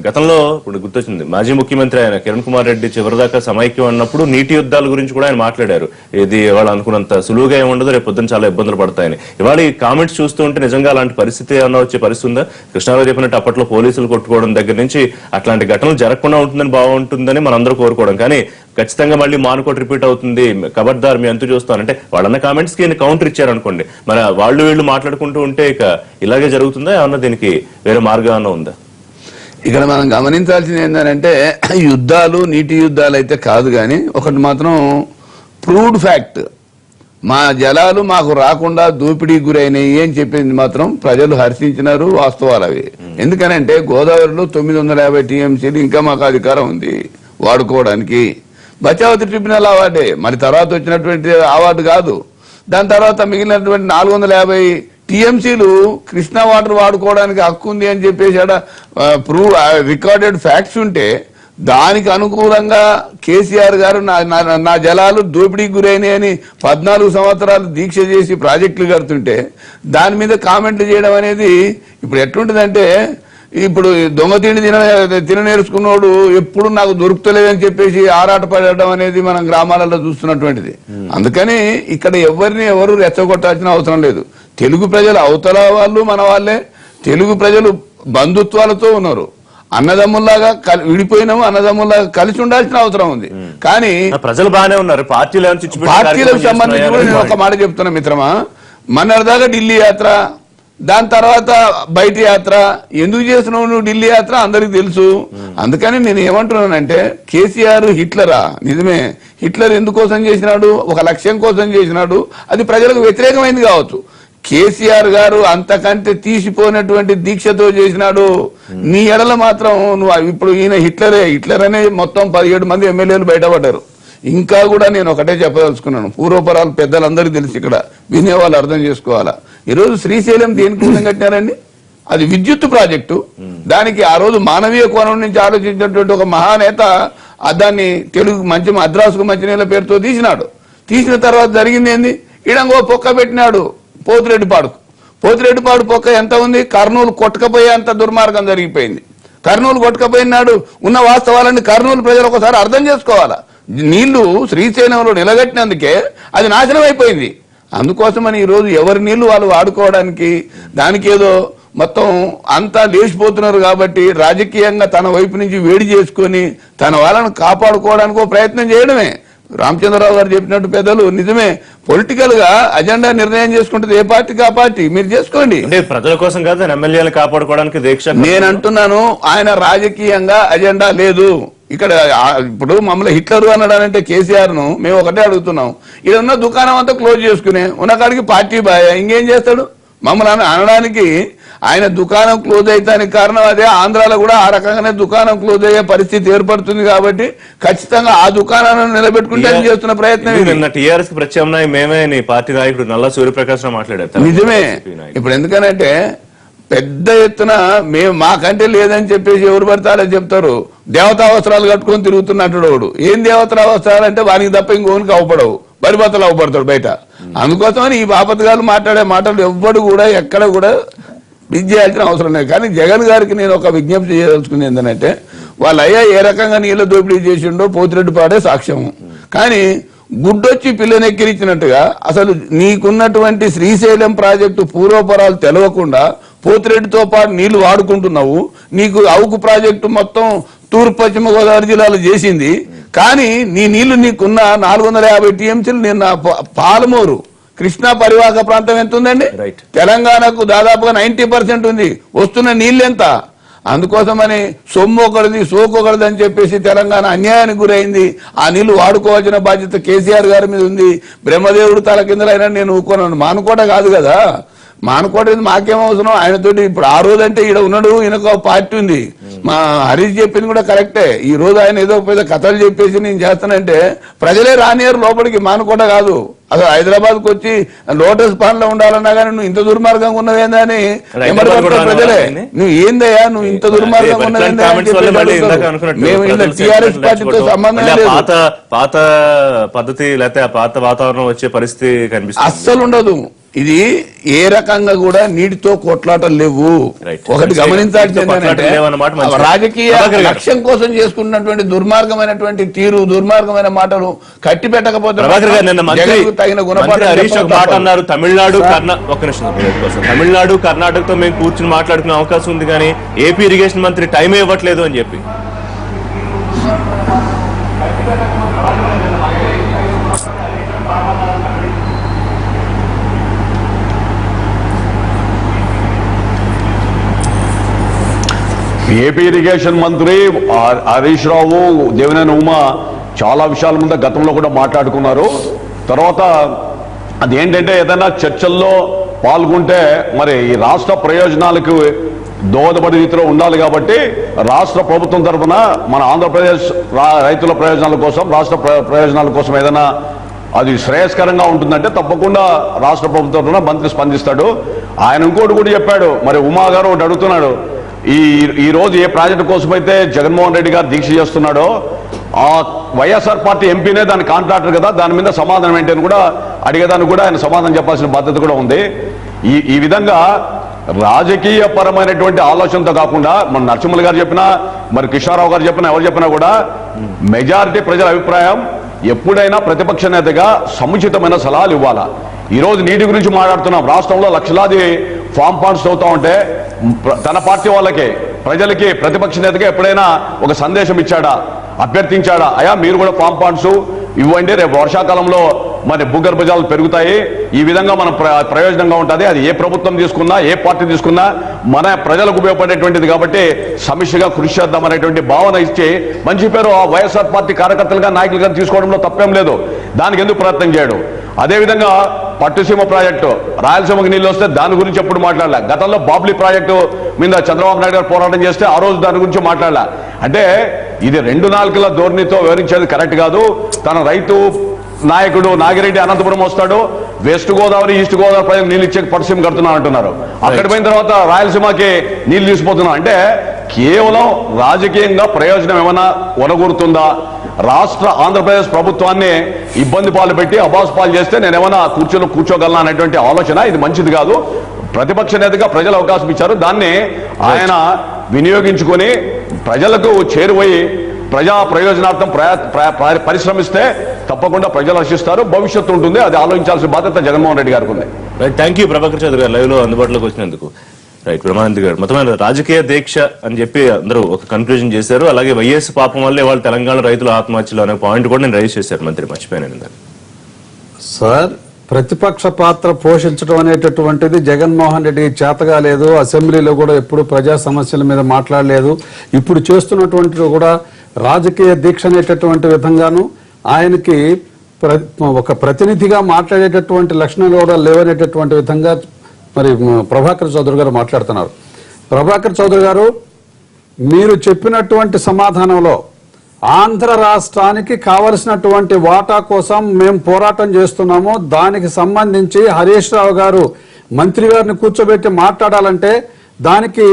Speaker 1: గతంలో ఇప్పుడు గుర్తొచ్చింది మాజీ ముఖ్యమంత్రి ఆయన కిరణ్ కుమార్ రెడ్డి చివరిదాకా సమైక్యం అన్నప్పుడు నీటి యుద్ధాల గురించి కూడా ఆయన మాట్లాడారు. ఇది ఇవాళ అనుకున్నంత సులువుగా ఏమి ఉండదు, రేపు పొద్దున చాలా ఇబ్బందులు పడతాయని. ఇవాళ ఈ కామెంట్స్ చూస్తూ ఉంటే నిజంగా అలాంటి పరిస్థితి ఏమన్నా వచ్చే పరిస్థితి ఉందా? కృష్ణారావు చెప్పినట్టు అప్పట్లో పోలీసులు కొట్టుకోవడం దగ్గర నుంచి అట్లాంటి ఘటనలు జరగకుండా ఉంటుందని బాగుంటుందని మనందరూ కోరుకోవడం, కానీ ఖచ్చితంగా మళ్ళీ మానుకోట రిపీట్ అవుతుంది, ఖబర్దార్ మీ అంతు చూస్తానంటే వాళ్ళన్న కామెంట్స్ కి కౌంటర్ ఇచ్చారు అనుకోండి, మరి వాళ్ళు వీళ్ళు మాట్లాడుకుంటూ ఉంటే ఇక ఇలాగే జరుగుతుందా? ఏమన్నా దీనికి వేరే మార్గం ఏమన్నా ఉందా?
Speaker 6: ఇక్కడ మనం గమనించాల్సింది ఏంటంటే యుద్ధాలు నీటి యుద్ధాలు అయితే కాదు, కానీ ఒకటి మాత్రం ప్రూవ్డ్ ఫ్యాక్ట్, మా జలాలు మాకు రాకుండా దోపిడీకి గురైనాయి అని చెప్పింది మాత్రం ప్రజలు హర్షించినారు. వాస్తవాలు అవి. ఎందుకనంటే గోదావరిలో 950 టీఎంసీలు ఇంకా మాకు అధికారం ఉంది వాడుకోవడానికి. బచావతి ట్రిబ్యునల్ అవార్డే, మరి తర్వాత వచ్చినటువంటి అవార్డు కాదు. దాని తర్వాత మిగిలినటువంటి 450 టీఎంసీలు కృష్ణా వాటర్ వాడుకోవడానికి హక్కు ఉంది అని చెప్పేసి ప్రూవ్ రికార్డెడ్ ఫ్యాక్ట్స్ ఉంటే దానికి అనుకూలంగా కేసీఆర్ గారు నా జలాలు దోపిడీకి గురైనాయని 14 సంవత్సరాలు దీక్ష చేసి ప్రాజెక్టులు కడుతుంటే దాని మీద కామెంట్లు చేయడం అనేది ఇప్పుడు ఎట్లుంటుందంటే, ఇప్పుడు దొంగ తిన నేర్చుకున్నోడు ఎప్పుడు నాకు దొరుకుతలేదని చెప్పేసి ఆరాటపడడం అనేది మనం గ్రామాలలో చూస్తున్నటువంటిది. అందుకని ఇక్కడ ఎవరు రెచ్చగొట్టాల్సిన అవసరం లేదు. తెలుగు ప్రజలు అవతల వాళ్ళు మన వాళ్ళే, తెలుగు ప్రజలు బంధుత్వాలతో ఉన్నారు, అన్నదమ్ముల్లాగా విడిపోయినాము, అన్నదమ్ముల్లాగా కలిసి ఉండాల్సిన అవసరం ఉంది. కానీ
Speaker 1: ప్రజలు బాగానే ఉన్నారు, పార్టీలకు
Speaker 6: సంబంధించి కూడా నేను ఒక మాట చెప్తున్నా మిత్రమా, మొన్నటిదాకా ఢిల్లీ యాత్ర, దాని తర్వాత బయట యాత్ర ఎందుకు చేసినావు నువ్వు ఢిల్లీ యాత్ర అందరికి తెలుసు. అందుకని నేను ఏమంటున్నానంటే కేసీఆర్ హిట్లరా? నిజమే, హిట్లర్ ఎందుకోసం చేసినాడు? ఒక లక్ష్యం కోసం చేసినాడు. అది ప్రజలకు వ్యతిరేకమైంది కావచ్చు. కేసీఆర్ గారు అంతకంటే తీసిపోయినటువంటి దీక్షతో చేసినాడు. నీ ఎడల మాత్రం నువ్వు ఇప్పుడు ఈయన హిట్లర్ అనే మొత్తం 17 మంది ఎమ్మెల్యేలు బయటపడ్డారు. ఇంకా కూడా నేను ఒకటే చెప్పదలుచుకున్నాను, పూర్వపరాలు పెద్దలందరికీ తెలిసి ఇక్కడ వినేవాళ్ళు అర్థం చేసుకోవాలా. ఈరోజు శ్రీశైలం దేనికి కోసం కట్టినారండి? అది విద్యుత్ ప్రాజెక్టు. దానికి ఆ రోజు మానవీయ కోణం నుంచి ఆలోచించినటువంటి ఒక మహానేత దాన్ని తెలుగు మద్రాసుకు మంచినీళ్ళ పేరుతో తీసిన తర్వాత జరిగింది ఏంది? ఇడంగో పొక్క పెట్టినాడు పోతిరెడ్డిపాడు పొక్క ఎంత ఉంది? కర్నూలు కొట్టకపోయే అంత దుర్మార్గం జరిగిపోయింది. కర్నూలు కొట్టకపోయినాడు. ఉన్న వాస్తవాలన్నీ కర్నూలు ప్రజలు ఒకసారి అర్థం చేసుకోవాలా. నీళ్లు శ్రీశైలంలో నిలగట్టినందుకే అది నాశనం అయిపోయింది. అందుకోసమని ఈరోజు ఎవరి నీళ్లు వాళ్ళు వాడుకోవడానికి దానికి ఏదో మొత్తం అంతా లేచిపోతున్నారు కాబట్టి రాజకీయంగా తన వైపు నుంచి వేడి చేసుకొని తన వాళ్ళను కాపాడుకోవడానికి ప్రయత్నం చేయడమే. రామచంద్రరావు గారు చెప్పినట్టు పెద్దలు నిజమే, పొలిటికల్ గా అజెండా నిర్ణయం చేసుకుంటుంది ఏ పార్టీకి ఆ పార్టీ. మీరు చేసుకోండి,
Speaker 1: ప్రజల కోసం కాదు ఎమ్మెల్యేలు కాపాడుకోవడానికి దీక్ష.
Speaker 6: నేను అంటున్నాను ఆయన రాజకీయంగా అజెండా లేదు. ఇక్కడ ఇప్పుడు మమ్మల్ని హిట్లర్ అన్నాడంటే కేసీఆర్ ను మేము ఒకటే అడుగుతున్నాం, ఇక్కడ ఉన్న దుకాణం అంతా క్లోజ్ చేసుకునే ఉన్న కాడికి పార్టీ బాయ్ ఇంకేం చేస్తాడు? మమ్మల్ని అనడానికి ఆయన దుకాణం క్లోజ్ అయితానికి కారణం అదే. ఆంధ్రాలో కూడా ఆ రకంగానే దుకాణం క్లోజ్ అయ్యే పరిస్థితి ఏర్పడుతుంది కాబట్టి ఖచ్చితంగా ఆ దుకాణాలను నిలబెట్టుకుంటే చేస్తున్న ప్రయత్నం.
Speaker 1: టీఆర్ఎస్ ప్రత్యామ్నాయం మేమే పార్టీ నాయకుడు నల్ల సూర్యప్రకాశ్ రావు మాట్లాడారు.
Speaker 6: నిజమే. ఇప్పుడు ఎందుకనంటే పెద్ద ఎత్తున మేము మాకంటే లేదని చెప్పేసి ఎవరు పడతారో చెప్తారు. దేవతా వస్త్రాలు కట్టుకొని తిరుగుతున్నట్టు వాడు. ఏం దేవతా వస్త్రాలు అంటే వానికి తప్ప ఇంకోనికి అవపడవు, బరిబత్తలు అవపడతాడు బయట. అందుకోసమని ఈ బాపతగాలు మాట్లాడే మాటలు ఎవ్వడు కూడా ఎక్కడ కూడా ఇది చేయాల్సిన అవసరం లేదు. కానీ జగన్ గారికి నేను ఒక విజ్ఞప్తి చేయదలుచుకుంది ఏంటంటే వాళ్ళ అయ్యా ఏ రకంగా నీళ్ళ దోపిడీ చేసిండో పోతిరెడ్డిపాడే సాక్ష్యం. కానీ గుడ్డొచ్చి పిల్లనెక్కిరించినట్టుగా అసలు నీకున్నటువంటి శ్రీశైలం ప్రాజెక్టు పూర్వపరాలు తెలవకుండా పోతిరెడ్డితో పాటు నీళ్లు వాడుకుంటున్నావు. నీకు అవుకు ప్రాజెక్టు మొత్తం తూర్పు పశ్చిమ గోదావరి జిల్లాలో చేసింది. కానీ నీ నీళ్లు నీకున్న 450 టీఎంసీలు నిన్న పాలమూరు కృష్ణా పరివాహక ప్రాంతం ఎంత ఉందండి? తెలంగాణకు దాదాపుగా 90% ఉంది. వస్తున్న నీళ్ళు ఎంత? అందుకోసమని సొమ్ము ఒకరిది సోకు ఒకరిది అని చెప్పేసి తెలంగాణ అన్యాయానికి గురైంది. ఆ నీళ్లు వాడుకోవాల్సిన బాధ్యత కేసీఆర్ గారి మీద ఉంది. బ్రహ్మదేవుడు తల కిందలైనా నేను ఊరుకోను. మానుకోట కాదు కదా, మానుకోట మాకేం అవసరం ఆయనతోటి. ఇప్పుడు ఆ రోజు అంటే ఈడ ఉన్నాడు, ఈయనకు పార్టీ ఉంది. మా హరీష్ చెప్పింది కూడా కరెక్టే. ఈ రోజు ఆయన ఏదో పెద్ద కథలు చెప్పేసి నేను చేస్తానంటే ప్రజలే రానియరు లోపలికి. మానుకోట కాదు, అసలు హైదరాబాద్ కు వచ్చి లోటస్ పాన్ లో ఉండాలన్నా కానీ నువ్వు ఇంత దుర్మార్గంగా ఉన్నవేందా అని ప్రజలే. నువ్వు ఏందయ్యా నువ్వు ఇంత దుర్మార్గంగా ఉన్నవేందా? మేము ఇలా టీఆర్ఎస్ పార్టీతో సంబంధం లేదు.
Speaker 1: పాత పద్ధతి లేకపోతే పాత వాతావరణం వచ్చే పరిస్థితి కనిపిస్తుంది.
Speaker 6: అస్సలు ఉండదు. ఇది ఏ రకంగా కూడా నీటితో కొట్లాటలు లేవు. ఒకటి గమనించాల్సింది ఏంటంటే రాజకీయ లక్ష్యం కోసం చేసుకున్నటువంటి దుర్మార్గమైనటువంటి తీరు, దుర్మార్గమైన మాటలు కట్టి పెట్టకపోతే తగిన
Speaker 1: గుణపాఠం. తమిళనాడు కర్ణాటకతో మేము కూర్చుని మాట్లాడుకునే అవకాశం ఉంది కానీ ఏపీ ఇరిగేషన్ మంత్రి టైం ఇవ్వట్లేదు అని చెప్పి.
Speaker 4: ఏపీ ఇరిగేషన్ మంత్రి హరీష్ రావు, దేవినేని ఉమా చాలా విషయాల మీద గతంలో కూడా మాట్లాడుకున్నారు. తర్వాత అదేంటంటే ఏదైనా చర్చల్లో పాల్గొంటే మరి ఈ రాష్ట్ర ప్రయోజనాలకు దోహదపడే రీతిలో ఉండాలి కాబట్టి రాష్ట్ర ప్రభుత్వం తరఫున మన ఆంధ్రప్రదేశ్ రైతుల ప్రయోజనాల కోసం, రాష్ట్ర ప్రయోజనాల కోసం ఏదైనా అది శ్రేయస్కరంగా ఉంటుందంటే తప్పకుండా రాష్ట్ర ప్రభుత్వం తరఫున మంత్రి స్పందిస్తాడు. ఆయన ఇంకోటి కూడా చెప్పాడు. మరి ఉమా గారు ఒకటి అడుగుతున్నాడు, ఈ రోజు ఏ ప్రాజెక్టు కోసం అయితే జగన్మోహన్ రెడ్డి గారు దీక్ష చేస్తున్నాడో ఆ వైఎస్ఆర్ పార్టీ ఎంపీనే దాని కాంట్రాక్టర్ కదా, దాని మీద సమాధానం ఏంటని కూడా అడిగేదానికి కూడా ఆయన సమాధానం చెప్పాల్సిన బాధ్యత కూడా ఉంది. ఈ విధంగా రాజకీయ పరమైనటువంటి ఆలోచనతో కాకుండా మన నరసింహులు గారు చెప్పినా, మరి కృష్ణారావు గారు చెప్పినా, ఎవరు చెప్పినా కూడా మెజారిటీ ప్రజల అభిప్రాయం ఎప్పుడైనా ప్రతిపక్ష నేతగా సముచితమైన సలహాలు ఇవ్వాలా. ఈరోజు నీటి గురించి మాట్లాడుతున్నాం. రాష్ట్రంలో లక్షలాది ఫామ్ పాండ్స్ అవుతా ఉంటే తన పార్టీ వాళ్ళకి, ప్రజలకి, ప్రతిపక్ష నేతగా ఎప్పుడైనా ఒక సందేశం ఇచ్చాడా, అభ్యర్థించాడా? అయ్యా మీరు కూడా ఫామ్ పాండ్స్ ఇవ్వండి, రేపు వర్షాకాలంలో మరి భూగర్భ జలాలు పెరుగుతాయి. ఈ విధంగా మనం ప్రయోజనంగా ఉంటుంది. అది ఏ ప్రభుత్వం తీసుకున్నా, ఏ పార్టీ తీసుకున్నా మన ప్రజలకు ఉపయోగపడేటువంటిది కాబట్టి సమిష్టిగా కృషి చేద్దామనేటువంటి భావన ఇచ్చి మంచి పేరు ఆ వైఎస్ఆర్ పార్టీ కార్యకర్తలుగా, నాయకులుగా తీసుకోవడంలో తప్పేం లేదు. దానికి ఎందుకు ప్రయత్నం చేయడు? అదేవిధంగా పట్టుసీమ ప్రాజెక్టు, రాయలసీమకు నీళ్ళు వస్తే దాని గురించి ఎప్పుడు మాట్లాడలే. గతంలో బాబ్లీ ప్రాజెక్టు మీద చంద్రబాబు నాయుడు గారు పోరాటం చేస్తే ఆ రోజు దాని గురించి మాట్లాడలే. అంటే ఇది 2 నాలుకల ధోరణితో వివరించేది కరెక్ట్ కాదు. తన రైతు నాయకుడు నాగిరెడ్డి అనంతపురం వస్తాడు, వెస్ట్ గోదావరి, ఈస్ట్ గోదావరి ప్రజలకు నీళ్ళు ఇచ్చే పట్టుసీమ కడుతున్నాను అంటున్నారు. అక్కడ పోయిన తర్వాత రాయలసీమకి నీళ్లు తీసుకుపోతున్నాం. అంటే కేవలం రాజకీయంగా ప్రయోజనం ఏమైనా ఒనగూరుతుందా? రాష్ట్ర ఆంధ్రప్రదేశ్ ప్రభుత్వాన్ని ఇబ్బంది పాలు పెట్టి అబాస్ పాలు చేస్తే నేనేమైనా కూర్చోగలనా అనేటువంటి ఆలోచన ఇది మంచిది కాదు. ప్రతిపక్ష నేతగా ప్రజలు అవకాశం ఇచ్చారు, దాన్ని ఆయన వినియోగించుకొని ప్రజలకు చేరువై ప్రజా ప్రయోజనార్థం పరిశ్రమిస్తే తప్పకుండా ప్రజలు హర్షిస్తారు, భవిష్యత్తు ఉంటుంది. అది ఆలోచించాల్సిన బాధ్యత జగన్మోహన్ రెడ్డి గారికి ఉంది.
Speaker 1: థ్యాంక్ యూ ప్రభాకర్ చౌదరి గారు లైవ్ లో అందుబాటులోకి వచ్చినందుకు. రైట్, బ్రహ్మానంద్ గారు మొత్తం రాజకీయ దీక్ష అని చెప్పి అందరూ ఒక కన్క్లూజన్ చేశారు. అలాగే వైఎస్ పాపం వల్లే వాళ్ళు తెలంగాణ రైతుల ఆత్మహత్యలు అనే పాయింట్ కూడా నేను రైజ్ చేశారు మంత్రి, మర్చిపోయాను.
Speaker 3: సార్, ప్రతిపక్ష పాత్ర పోషించడం అనేటటువంటిది జగన్మోహన్ రెడ్డికి చేతగా లేదు. అసెంబ్లీలో కూడా ఎప్పుడు ప్రజా సమస్యల మీద మాట్లాడలేదు. ఇప్పుడు చేస్తున్నటువంటి కూడా రాజకీయ దీక్ష అనేటటువంటి విధంగాను ఆయనకి ఒక ప్రతినిధిగా మాట్లాడేటటువంటి లక్షణాలు కూడా లేవనేటటువంటి విధంగా మరి ప్రభాకర్ చౌదరి గారు మాట్లాడుతున్నారు. ప్రభాకర్ చౌదరి గారు, మీరు చెప్పినటువంటి సమాధానంలో ఆంధ్ర రాష్ట్రానికి కావలసినటువంటి వాటా కోసం మేము పోరాటం చేస్తున్నాము, దానికి సంబంధించి హరీష్ రావు గారు మంత్రి గారిని కూర్చోబెట్టి మాట్లాడాలంటే దానికి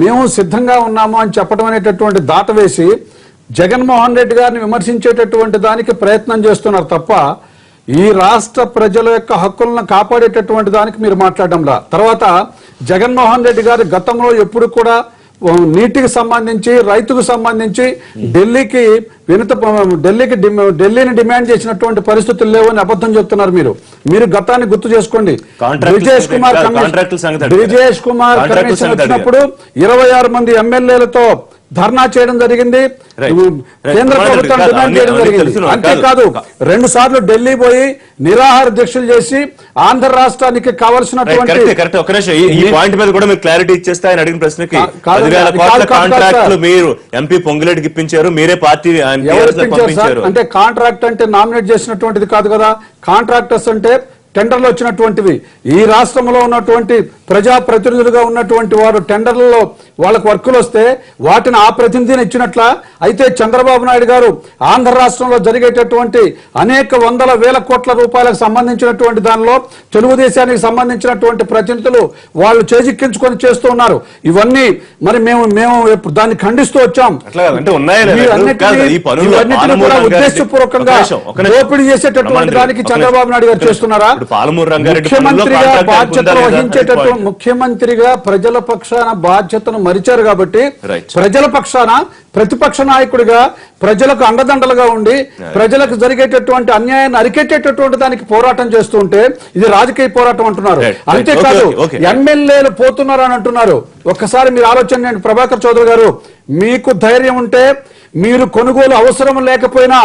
Speaker 3: మేము సిద్ధంగా ఉన్నాము అని చెప్పడం అనేటటువంటి దాటవేసి జగన్మోహన్ రెడ్డి గారిని విమర్శించేటటువంటి దానికి ప్రయత్నం చేస్తున్నారు తప్ప ఈ రాష్ట్ర ప్రజల యొక్క హక్కులను కాపాడేటటువంటి దానికి మీరు మాట్లాడడంలా. తర్వాత జగన్మోహన్ రెడ్డి గారు గతంలో ఎప్పుడు కూడా నీటికి సంబంధించి, రైతుకు సంబంధించి ఢిల్లీని డిమాండ్ చేసినటువంటి పరిస్థితులు లేవు అని అబద్ధం చెప్తున్నారు. మీరు గతాన్ని గుర్తు చేసుకోండి. బ్రిజేష్ కుమార్ కమిషన్ వచ్చినప్పుడు 26 మంది ఎమ్మెల్యేలతో ధర్నా చేయడం జరిగింది, కేంద్ర ప్రభుత్వం డిమాండ్ చేయడం జరిగింది. అంతేకాదు 2 సార్లు ఢిల్లీ పోయి నిరాహార దీక్షలు చేసి ఆంధ్ర రాష్ట్రానికి కావాల్సినటువంటి
Speaker 1: క్లారిటీ ఇచ్చేస్తే ఆయన అడిగిన ప్రశ్నకి 10,000 కోట్ల కాంట్రాక్టులు మీరు ఎంపీ పొంగులేటికి ఇప్పించారు, మీరే పార్టీ
Speaker 3: అంటే కాంట్రాక్ట్ అంటే నామినేట్ చేసినటువంటిది కాదు కదా. కాంట్రాక్టర్స్ అంటే టెండర్లు వచ్చినటువంటివి. ఈ రాష్ట్రంలో ఉన్నటువంటి ప్రజా ప్రతినిధులుగా ఉన్నటువంటి వారు టెండర్లలో వాళ్ళకు వర్కులు వస్తే వాటిని ఆ ప్రతినిధిని ఇచ్చినట్ల. అయితే చంద్రబాబు నాయుడు గారు ఆంధ్ర రాష్ట్రంలో జరిగేటటువంటి అనేక వందల వేల కోట్ల రూపాయలకు సంబంధించినటువంటి దానిలో తెలుగుదేశానికి సంబంధించినటువంటి ప్రతినిధులు వాళ్ళు చేజిక్కించుకొని చేస్తూ ఉన్నారు. ఇవన్నీ మరి మేము దాన్ని ఖండిస్తూ వచ్చాం. ఉద్దేశపూర్వకంగా దోపిడీ చేసేటటువంటి దానికి చంద్రబాబు నాయుడు గారు చేస్తున్నారా? ముఖ్యమంత్రిగా ప్రజల పక్షాన బాధ్యతను మరిచారు కాబట్టి ప్రజల పక్షాన ప్రతిపక్ష నాయకుడిగా ప్రజలకు అండదండలుగా ఉండి ప్రజలకు జరిగేటటువంటి అన్యాయాన్ని అరికెట్టేటటువంటి దానికి పోరాటం చేస్తూ ఉంటే ఇది రాజకీయ పోరాటం అంటున్నారు. అంతేకాదు ఎమ్మెల్యేలు పోతున్నారు అని అంటున్నారు. ఒక్కసారి మీరు ఆలోచన చేయండి ప్రభాకర్ చౌదరి గారు, మీకు ధైర్యం ఉంటే మీరు కొనుగోలు అవసరం లేకపోయినా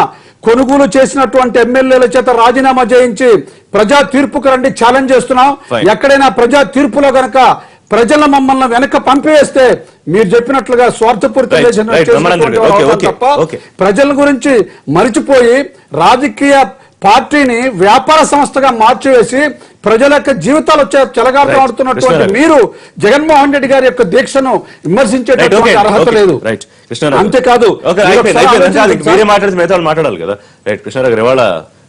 Speaker 3: కొనుగోలు చేసినటువంటి ఎమ్మెల్యేల చేత రాజీనామా చేయించి ప్రజా తీర్పుకు రండి ఛాలెంజ్ చేస్తున్నాం. ఎక్కడైనా ప్రజా తీర్పులో గనక ప్రజల మమ్మల్ని వెనక పంపివేస్తే మీరు చెప్పినట్లుగా స్వార్థపూరిత తప్ప ప్రజల గురించి మరిచిపోయి రాజకీయ పార్టీని వ్యాపార సంస్థగా మార్చివేసి ప్రజల యొక్క జీవితాలు చెలగాటం ఆడుతున్నటువంటి మీరు జగన్మోహన్ రెడ్డి గారి యొక్క దీక్షను విమర్శించేటటువంటి అర్హత లేదు. అంతేకాదు
Speaker 1: మాట్లాడాలి కదా. రైట్, కృష్ణారావు గారు, ఇవాళ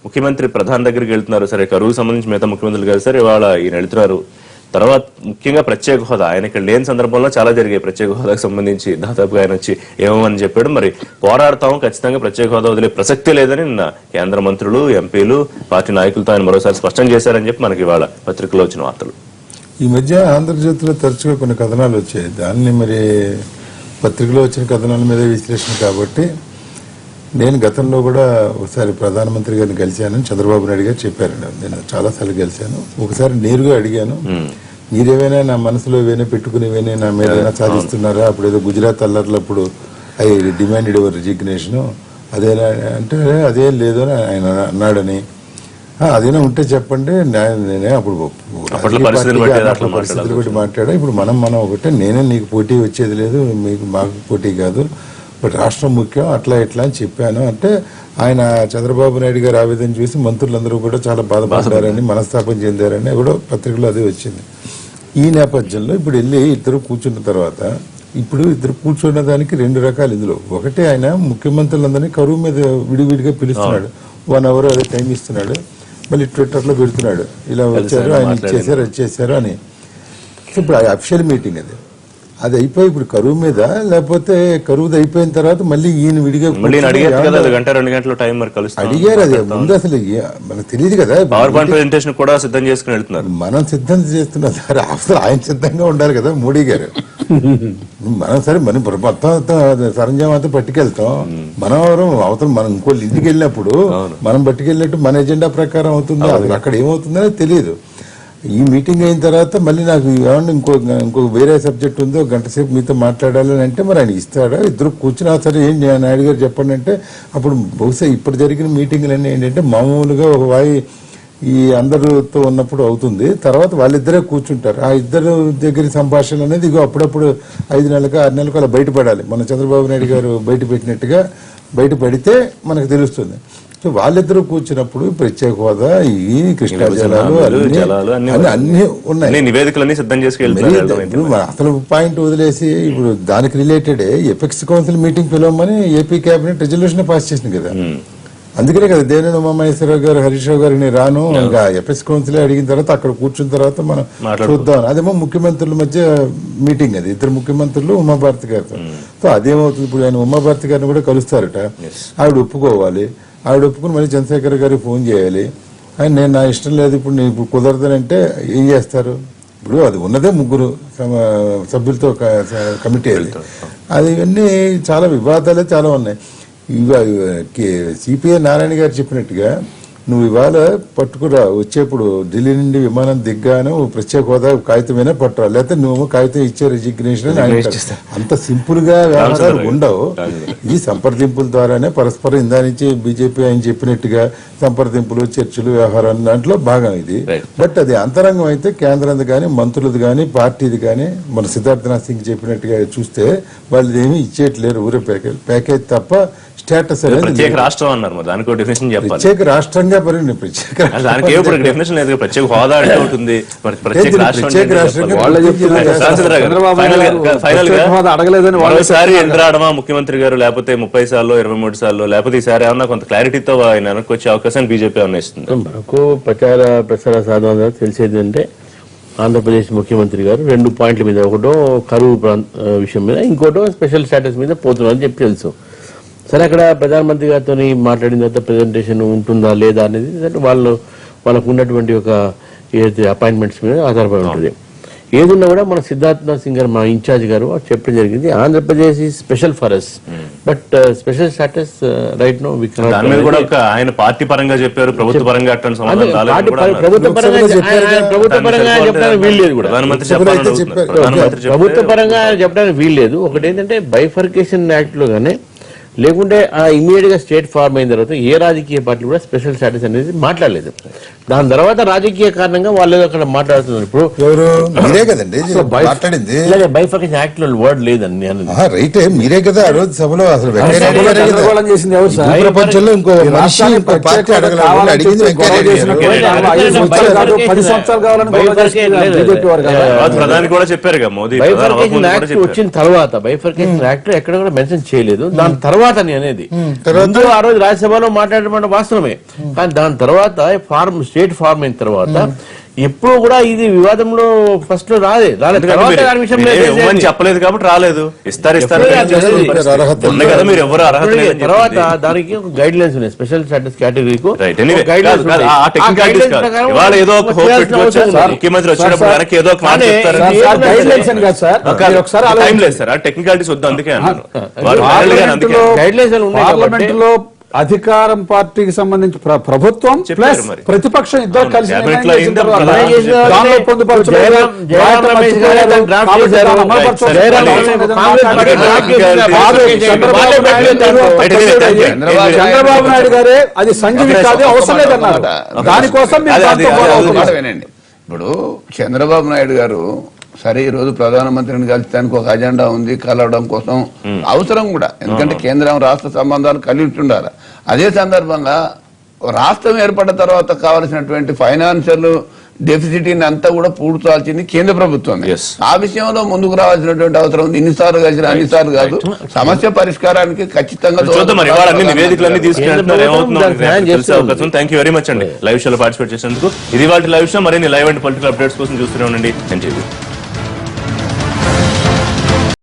Speaker 1: ముఖ్యమంత్రి ప్రధాని దగ్గరికి వెళ్తున్నారు. సరే, కరువు సంబంధించి మిగతా ముఖ్యమంత్రులు కాదు సార్, ఇవాళ ఈయన వెళ్తున్నారు. తర్వాత ముఖ్యంగా ప్రత్యేక హోదా ఆయన ఇక్కడ లేని సందర్భంలో చాలా జరిగాయి. ప్రత్యేక హోదాకు సంబంధించి దాదాపుగా ఆయన వచ్చి ఏమని చెప్పాడు, మరి పోరాడతాం, ఖచ్చితంగా ప్రత్యేక హోదా వదిలే ప్రసక్తే లేదని నిన్న కేంద్ర మంత్రులు, ఎంపీలు, పార్టీ నాయకులతో ఆయన మరోసారి స్పష్టం చేశారని చెప్పి మనకి ఇవాళ పత్రికలో వచ్చిన వార్తలు.
Speaker 2: ఈ మధ్య ఆంధ్రజ్యోతిలో తరచుగా కొన్ని కథనాలు వచ్చాయి. దాన్ని మరి పత్రికలో వచ్చిన కథనాల మీద విశ్లేషణ కాబట్టి నేను గతంలో కూడా ఒకసారి ప్రధానమంత్రి గారిని కలిశాను, చంద్రబాబు నాయుడు గారు చెప్పారు. నేను చాలాసార్లు కలిశాను. ఒకసారి నేరుగా అడిగాను, మీరేమైనా నా మనసులో ఏవైనా పెట్టుకునేవైనా నా మీద ఏమైనా సాధిస్తున్నారా? అప్పుడు ఏదో గుజరాత్ అల్లర్లప్పుడు ఐ డిమాండెడ్ యువర్ రిజిగ్నేషన్, అదేనా అంటే అదేం లేదు అని ఆయన అన్నాడని. అదేనా ఉంటే చెప్పండి. నేనే అప్పుడు
Speaker 1: అప్పట్లో పరిస్థితులు బట్టి అట్లా
Speaker 2: పరిస్థితులు బట్టి మాట్లాడా. ఇప్పుడు మనం ఒకటే, నేనే నీకు పోటీ వచ్చేది లేదు, మీకు మాకు పోటీ కాదు, బట్ రాష్ట్రం ముఖ్యం అట్లా ఇట్లా అని చెప్పాను. అంటే ఆయన చంద్రబాబు నాయుడు గారు ఆవేదన చూసి మంత్రులందరూ కూడా చాలా బాధపడ్డారని, మనస్తాపం చెందారని కూడా పత్రికలో అదే వచ్చింది. ఈ నేపథ్యంలో ఇప్పుడు వెళ్ళి ఇద్దరు కూర్చున్న తర్వాత, ఇప్పుడు ఇద్దరు కూర్చున్న దానికి రెండు రకాలు ఇందులో. ఒకటి, ఆయన ముఖ్యమంత్రులందరినీ కరువు మీద విడివిడిగా పిలుస్తున్నాడు, 1 hour అదే టైం ఇస్తున్నాడు, మళ్ళీ ట్విట్టర్లో పెడుతున్నాడు ఇలా వచ్చారు, ఆయన ఇచ్చేసారు వచ్చేసారు అని. ఇప్పుడు అఫిషియల్ మీటింగ్ అది అయిపోయి ఇప్పుడు కరువు మీద, లేకపోతే కరువుది అయిపోయిన తర్వాత మళ్ళీ ఈయన విడిగా అడిగారు. అదే ముందు అసలు మనకు తెలియదు కదా,
Speaker 1: పవర్ పాయింట్ ప్రెజెంటేషన్ కూడా సిద్ధం చేసుకుని వెళ్తున్నారు.
Speaker 2: మనం సిద్ధం చేస్తున్నారు, అసలు ఆయన సిద్ధంగా ఉండాలి కదా మోడీ గారు. మనం సరే మనం మొత్తం సరంజామా అంతా పట్టుకెళ్తాం, మనం అవతల మనం ఇంకో ఇంటికి వెళ్ళినప్పుడు మనం పట్టుకెళ్ళినట్టు మన ఎజెండా ప్రకారం అవుతుంది, అది అక్కడ ఏమవుతుందో తెలియదు. ఈ మీటింగ్ అయిన తర్వాత మళ్ళీ నాకు ఏమన్నా ఇంకో వేరే సబ్జెక్ట్ ఉందో, గంట సేపు మీతో మాట్లాడాలని అంటే మరి ఆయన ఇస్తాడా? ఇద్దరు కూర్చున్నా సరే ఏం నాయుడు గారు చెప్పండి అంటే, అప్పుడు బహుశా ఇప్పుడు జరిగిన మీటింగ్లన్నీ ఏంటంటే మామూలుగా ఒక ఈ అందరితో ఉన్నప్పుడు అవుతుంది, తర్వాత వాళ్ళిద్దరే కూర్చుంటారు. ఆ ఇద్దరు దగ్గర సంభాషణ అనేది ఇగో అప్పుడప్పుడు 5 నెలలకు 6 నెలలకు అలా బయటపడాలి. మన చంద్రబాబు నాయుడు గారు బయట పెట్టినట్టుగా బయటపడితే మనకు తెలుస్తుంది. సో వాళ్ళిద్దరూ కూర్చున్నప్పుడు ప్రత్యేక హోదా, ఈ కృష్ణా జలాలు అన్ని ఉన్నాయి,
Speaker 1: నివేదికలన్నీ సిద్ధం చేసుకెళ్తారు.
Speaker 2: అసలు పాయింట్ వదిలేసి ఇప్పుడు దానికి రిలేటెడ్ ఎపెక్స్ కౌన్సిల్ మీటింగ్ పిలవమని ఏపీ కేబినెట్ రెజల్యూషన్ పాస్ చేసింది కదా. అందుకనే కదా దేవినేని ఉమామహేశ్వరరావు గారు, హరీష్ రావు గారిని రాను, ఇంకా ఎపెక్స్ కౌన్సిల్ అడిగిన తర్వాత అక్కడ కూర్చున్న తర్వాత మనం చూద్దాం. అదేమో ముఖ్యమంత్రుల మధ్య మీటింగ్, అది ఇద్దరు ముఖ్యమంత్రులు ఉమాభారతి గారితో. సో అదేమవుతుంది, ఇప్పుడు ఆయన ఉమాభారతి గారిని కూడా కలుస్తారట, ఆవిడ ఒప్పుకోవాలి. ఆవిడ ఒప్పుకుని మళ్ళీ చంద్రశేఖర్ గారికి ఫోన్ చేయాలి. ఆయన నేను నా ఇష్టం లేదు ఇప్పుడు నేను ఇప్పుడు కుదరదనంటే ఏం చేస్తారు? ఇప్పుడు అది ఉన్నదే 3 సభ్యులతో కమిటీ, అది ఇవన్నీ చాలా వివాదాలే చాలా ఉన్నాయి. సిపిఐ నారాయణ గారు చెప్పినట్టుగా నువ్వు ఇవాళ పట్టుకురా, వచ్చేప్పుడు ఢిల్లీ నుండి విమానం దిగ్గాను ప్రత్యేక హోదా కాగితమైనా పట్టురా, లేకపోతే నువ్వు కాగితం ఇచ్చే రెసిగ్నేషన్ అని. అంత సింపుల్ గా వ్యవహారాలు ఉండవు. ఈ సంప్రదింపుల ద్వారానే పరస్పరం ఇందా నుంచి బీజేపీ ఆయన చెప్పినట్టుగా సంప్రదింపులు, చర్చలు, వ్యవహారాలు దాంట్లో భాగం ఇది. బట్ అది అంతరంగం అయితే కేంద్రంది కానీ, మంత్రులది కానీ, పార్టీది కానీ, మన సిద్ధార్థనాథ్ సింగ్ చెప్పినట్టుగా చూస్తే వాళ్ళు ఏమీ ఇచ్చేయట్లేరు, ఊరే ప్యాకేజ్ తప్ప స్టేటస్ అనేది.
Speaker 1: ప్రత్యేక రాష్ట్రం అన్నారు, దానికి డెఫినేషన్ చెప్పాలి.
Speaker 2: ప్రత్యేక రాష్ట్రంగా ప్రత్యేక
Speaker 1: డెఫినేషన్ లేదు, ప్రత్యేక హోదా ఉంటుంది, ప్రత్యేక రాష్ట్రం ఎండ్రాడమా ముఖ్యమంత్రి గారు, లేకపోతే 30 సార్లు 23 సార్లు, లేకపోతే ఈసారి ఏమన్నా కొంత క్లారిటీతో ఆయన వెనక్కి వచ్చే అవకాశాన్ని బీజేపీ అనిస్తుంది.
Speaker 5: మనకు ప్రచార సాధన తెలిసేది అంటే ఆంధ్రప్రదేశ్ ముఖ్యమంత్రి గారు 2 పాయింట్ల మీద, ఒకటో కరువు విషయం మీద, ఇంకోటో స్పెషల్ స్టేటస్ మీద పోతున్నారని చెప్పి తెలుసు. సరే, అక్కడ ప్రధానమంత్రి గారితో మాట్లాడిన తర్వాత ప్రెజెంటేషన్ ఉంటుందా లేదా అనేది వాళ్ళకు ఉన్నటువంటి ఒక ఏదైతే అపాయింట్మెంట్స్ మీద ఆధారపడి ఉంటుంది. ఏదున్నా కూడా మన సిద్ధార్థనాథ్ సింగ్ గారు, మా ఇన్ఛార్జ్ గారు చెప్పడం జరిగింది, Andhra Pradesh is special for us, but special status right no we cannot.
Speaker 1: దాని మీద కూడా ఆయన పార్టీ పరంగా చెప్పారు, ప్రభుత్వ పరంగా అటువంటి సంబంధం రాలేదు.
Speaker 5: ప్రభుత్వ పరంగా చెప్పడానికి వీల్లేదు కూడా, ప్రభుత్వ పరంగా చెప్పడానికి వీల్లేదు. ఒకటి ఏంటంటే బైఫర్కేషన్ యాక్ట్ లో గానే, లేకుంటే ఇమీడియట్ గా స్టేట్ ఫార్మ్ అయిన తర్వాత ఏ రాజకీయ పార్టీ కూడా స్పెషల్ స్టాటస్ అనేది మాట్లాడలేదు. దాని తర్వాత రాజకీయ కారణంగా వాళ్ళు అక్కడ మాట్లాడుతున్నారు. ఇప్పుడు
Speaker 2: మీరే కదండి మాట్లాడింది,
Speaker 5: బైఫర్కేషన్ యాక్ట్ లో వర్డ్ లేదండి
Speaker 2: రైట్, మీరే కదా ఆ రోజు సభలో అసలు
Speaker 3: చేసింది ఎవరు సార్?
Speaker 2: ప్రపంచంలో ఇంకో పార్టీ అడిగింది
Speaker 1: ప్రధాని కూడా చెప్పారు మోదీ.
Speaker 5: బైఫర్కేషన్ యాక్ట్ వచ్చిన తర్వాత బైఫర్కేషన్ యాక్ట్ ఎక్కడ కూడా మెన్షన్ చేయలేదు. దాని తర్వాత అనేది ముందు ఆ రోజు రాజ్యసభలో మాట్లాడడం వాస్తవమే, కానీ దాని తర్వాత స్టేట్ ఫార్మ్ అయిన తర్వాత ఎప్పుడు కూడా ఇది వివాదంలో ఫస్ట్ లో రాలేదు.
Speaker 1: చెప్పలేదు కాబట్టి రాలేదు.
Speaker 5: తర్వాత దానికి ఒక గైడ్ లైన్స్ ఉన్నాయి, స్పెషల్ స్టాటస్ కేటగిరీకు
Speaker 1: ముఖ్యమంత్రి వచ్చినప్పుడు ఏదో ఒక మాట టెక్నికాలిటీస్ వద్దు, అందుకే
Speaker 3: గైడ్ లైన్స్ ఉన్నాయి. అధికారం పార్టీకి సంబంధించి ప్రభుత్వం
Speaker 1: చెప్పారు
Speaker 3: ప్లస్
Speaker 1: మరి.
Speaker 3: ప్రతిపక్షం ఇద్దరు
Speaker 1: అవును,
Speaker 3: కలిసి
Speaker 1: క్యాబినెట్
Speaker 3: నిర్ణయం
Speaker 1: లో
Speaker 3: చేసిన
Speaker 1: అయింది,
Speaker 3: తర్వాత
Speaker 1: అలాగే
Speaker 5: చేసిన
Speaker 3: దానిలో పొందుపరచలేదు,
Speaker 5: జయరాం రమేష్ గారే దాన్ని డ్రాఫ్ట్
Speaker 3: కాబట్టి
Speaker 5: చేశారు.
Speaker 3: దాన్ని అమలుపరచలేదు.
Speaker 1: జయరాం
Speaker 3: కాంగ్రెస్
Speaker 1: రమేష్
Speaker 3: ఏదైనా
Speaker 5: కాంగ్రెస్
Speaker 3: మాట్లాడితే
Speaker 5: డ్రాఫ్ట్ చేసిన
Speaker 3: కాదు,
Speaker 5: పార్టీ
Speaker 3: చంద్రబాబు నాయుడు చంద్రబాబు నాయుడు గారే అది సంజీవి కాదే అవసరం లేదన్నారు. దానికోసం మీరు దాంతో గొడవ
Speaker 6: ఒక మాట
Speaker 3: అవుతున్నారు.
Speaker 6: వినండి. ఇప్పుడు చంద్రబాబు నాయుడు గారు సరే ఈ రోజు ప్రధానమంత్రిని కలిసడానికి ఒక అజెండా ఉంది, కలవడం కోసం అవసరం కూడా, ఎందుకంటే కేంద్రం రాష్ట్ర సంబంధాలు కలిగి ఉండాలి. అదే సందర్భంగా రాష్ట్రం ఏర్పడిన తర్వాత కావలసినటువంటి ఫైనాన్షియల్ డెఫిసిట్ అంతా కూడా పూడ్చాల్సింది కేంద్ర ప్రభుత్వం.
Speaker 1: Yes.
Speaker 6: ఆ విషయంలో ముందుకు రావాల్సినటువంటి అవసరం ఉంది. ఇన్నిసార్లు కలిసిన అన్నిసార్లు కాదు, సమస్య పరిష్కారానికి ఖచ్చితంగా
Speaker 1: చూద్దాం మరి ఇవాళ అన్ని నివేదికలన్నీ తీసుకెళ్తున్నారు, ఏమవుతుందో
Speaker 5: దానికి
Speaker 1: తెలిసే
Speaker 5: న్యాయం
Speaker 1: అవకాశం ఉంది. థ్యాంక్ యూ వెరీ మచ్ అండి లైవ్ షోలో పార్టిసిపేట్ చేసినందుకు. ఇది వాళ్ళ లైవ్ షో. మరిన్ని లైవ్ అండ్ పొలిటికల్ అప్డేట్స్ కోసం చూస్తూనే ఉండండి ఎన్టీవీ.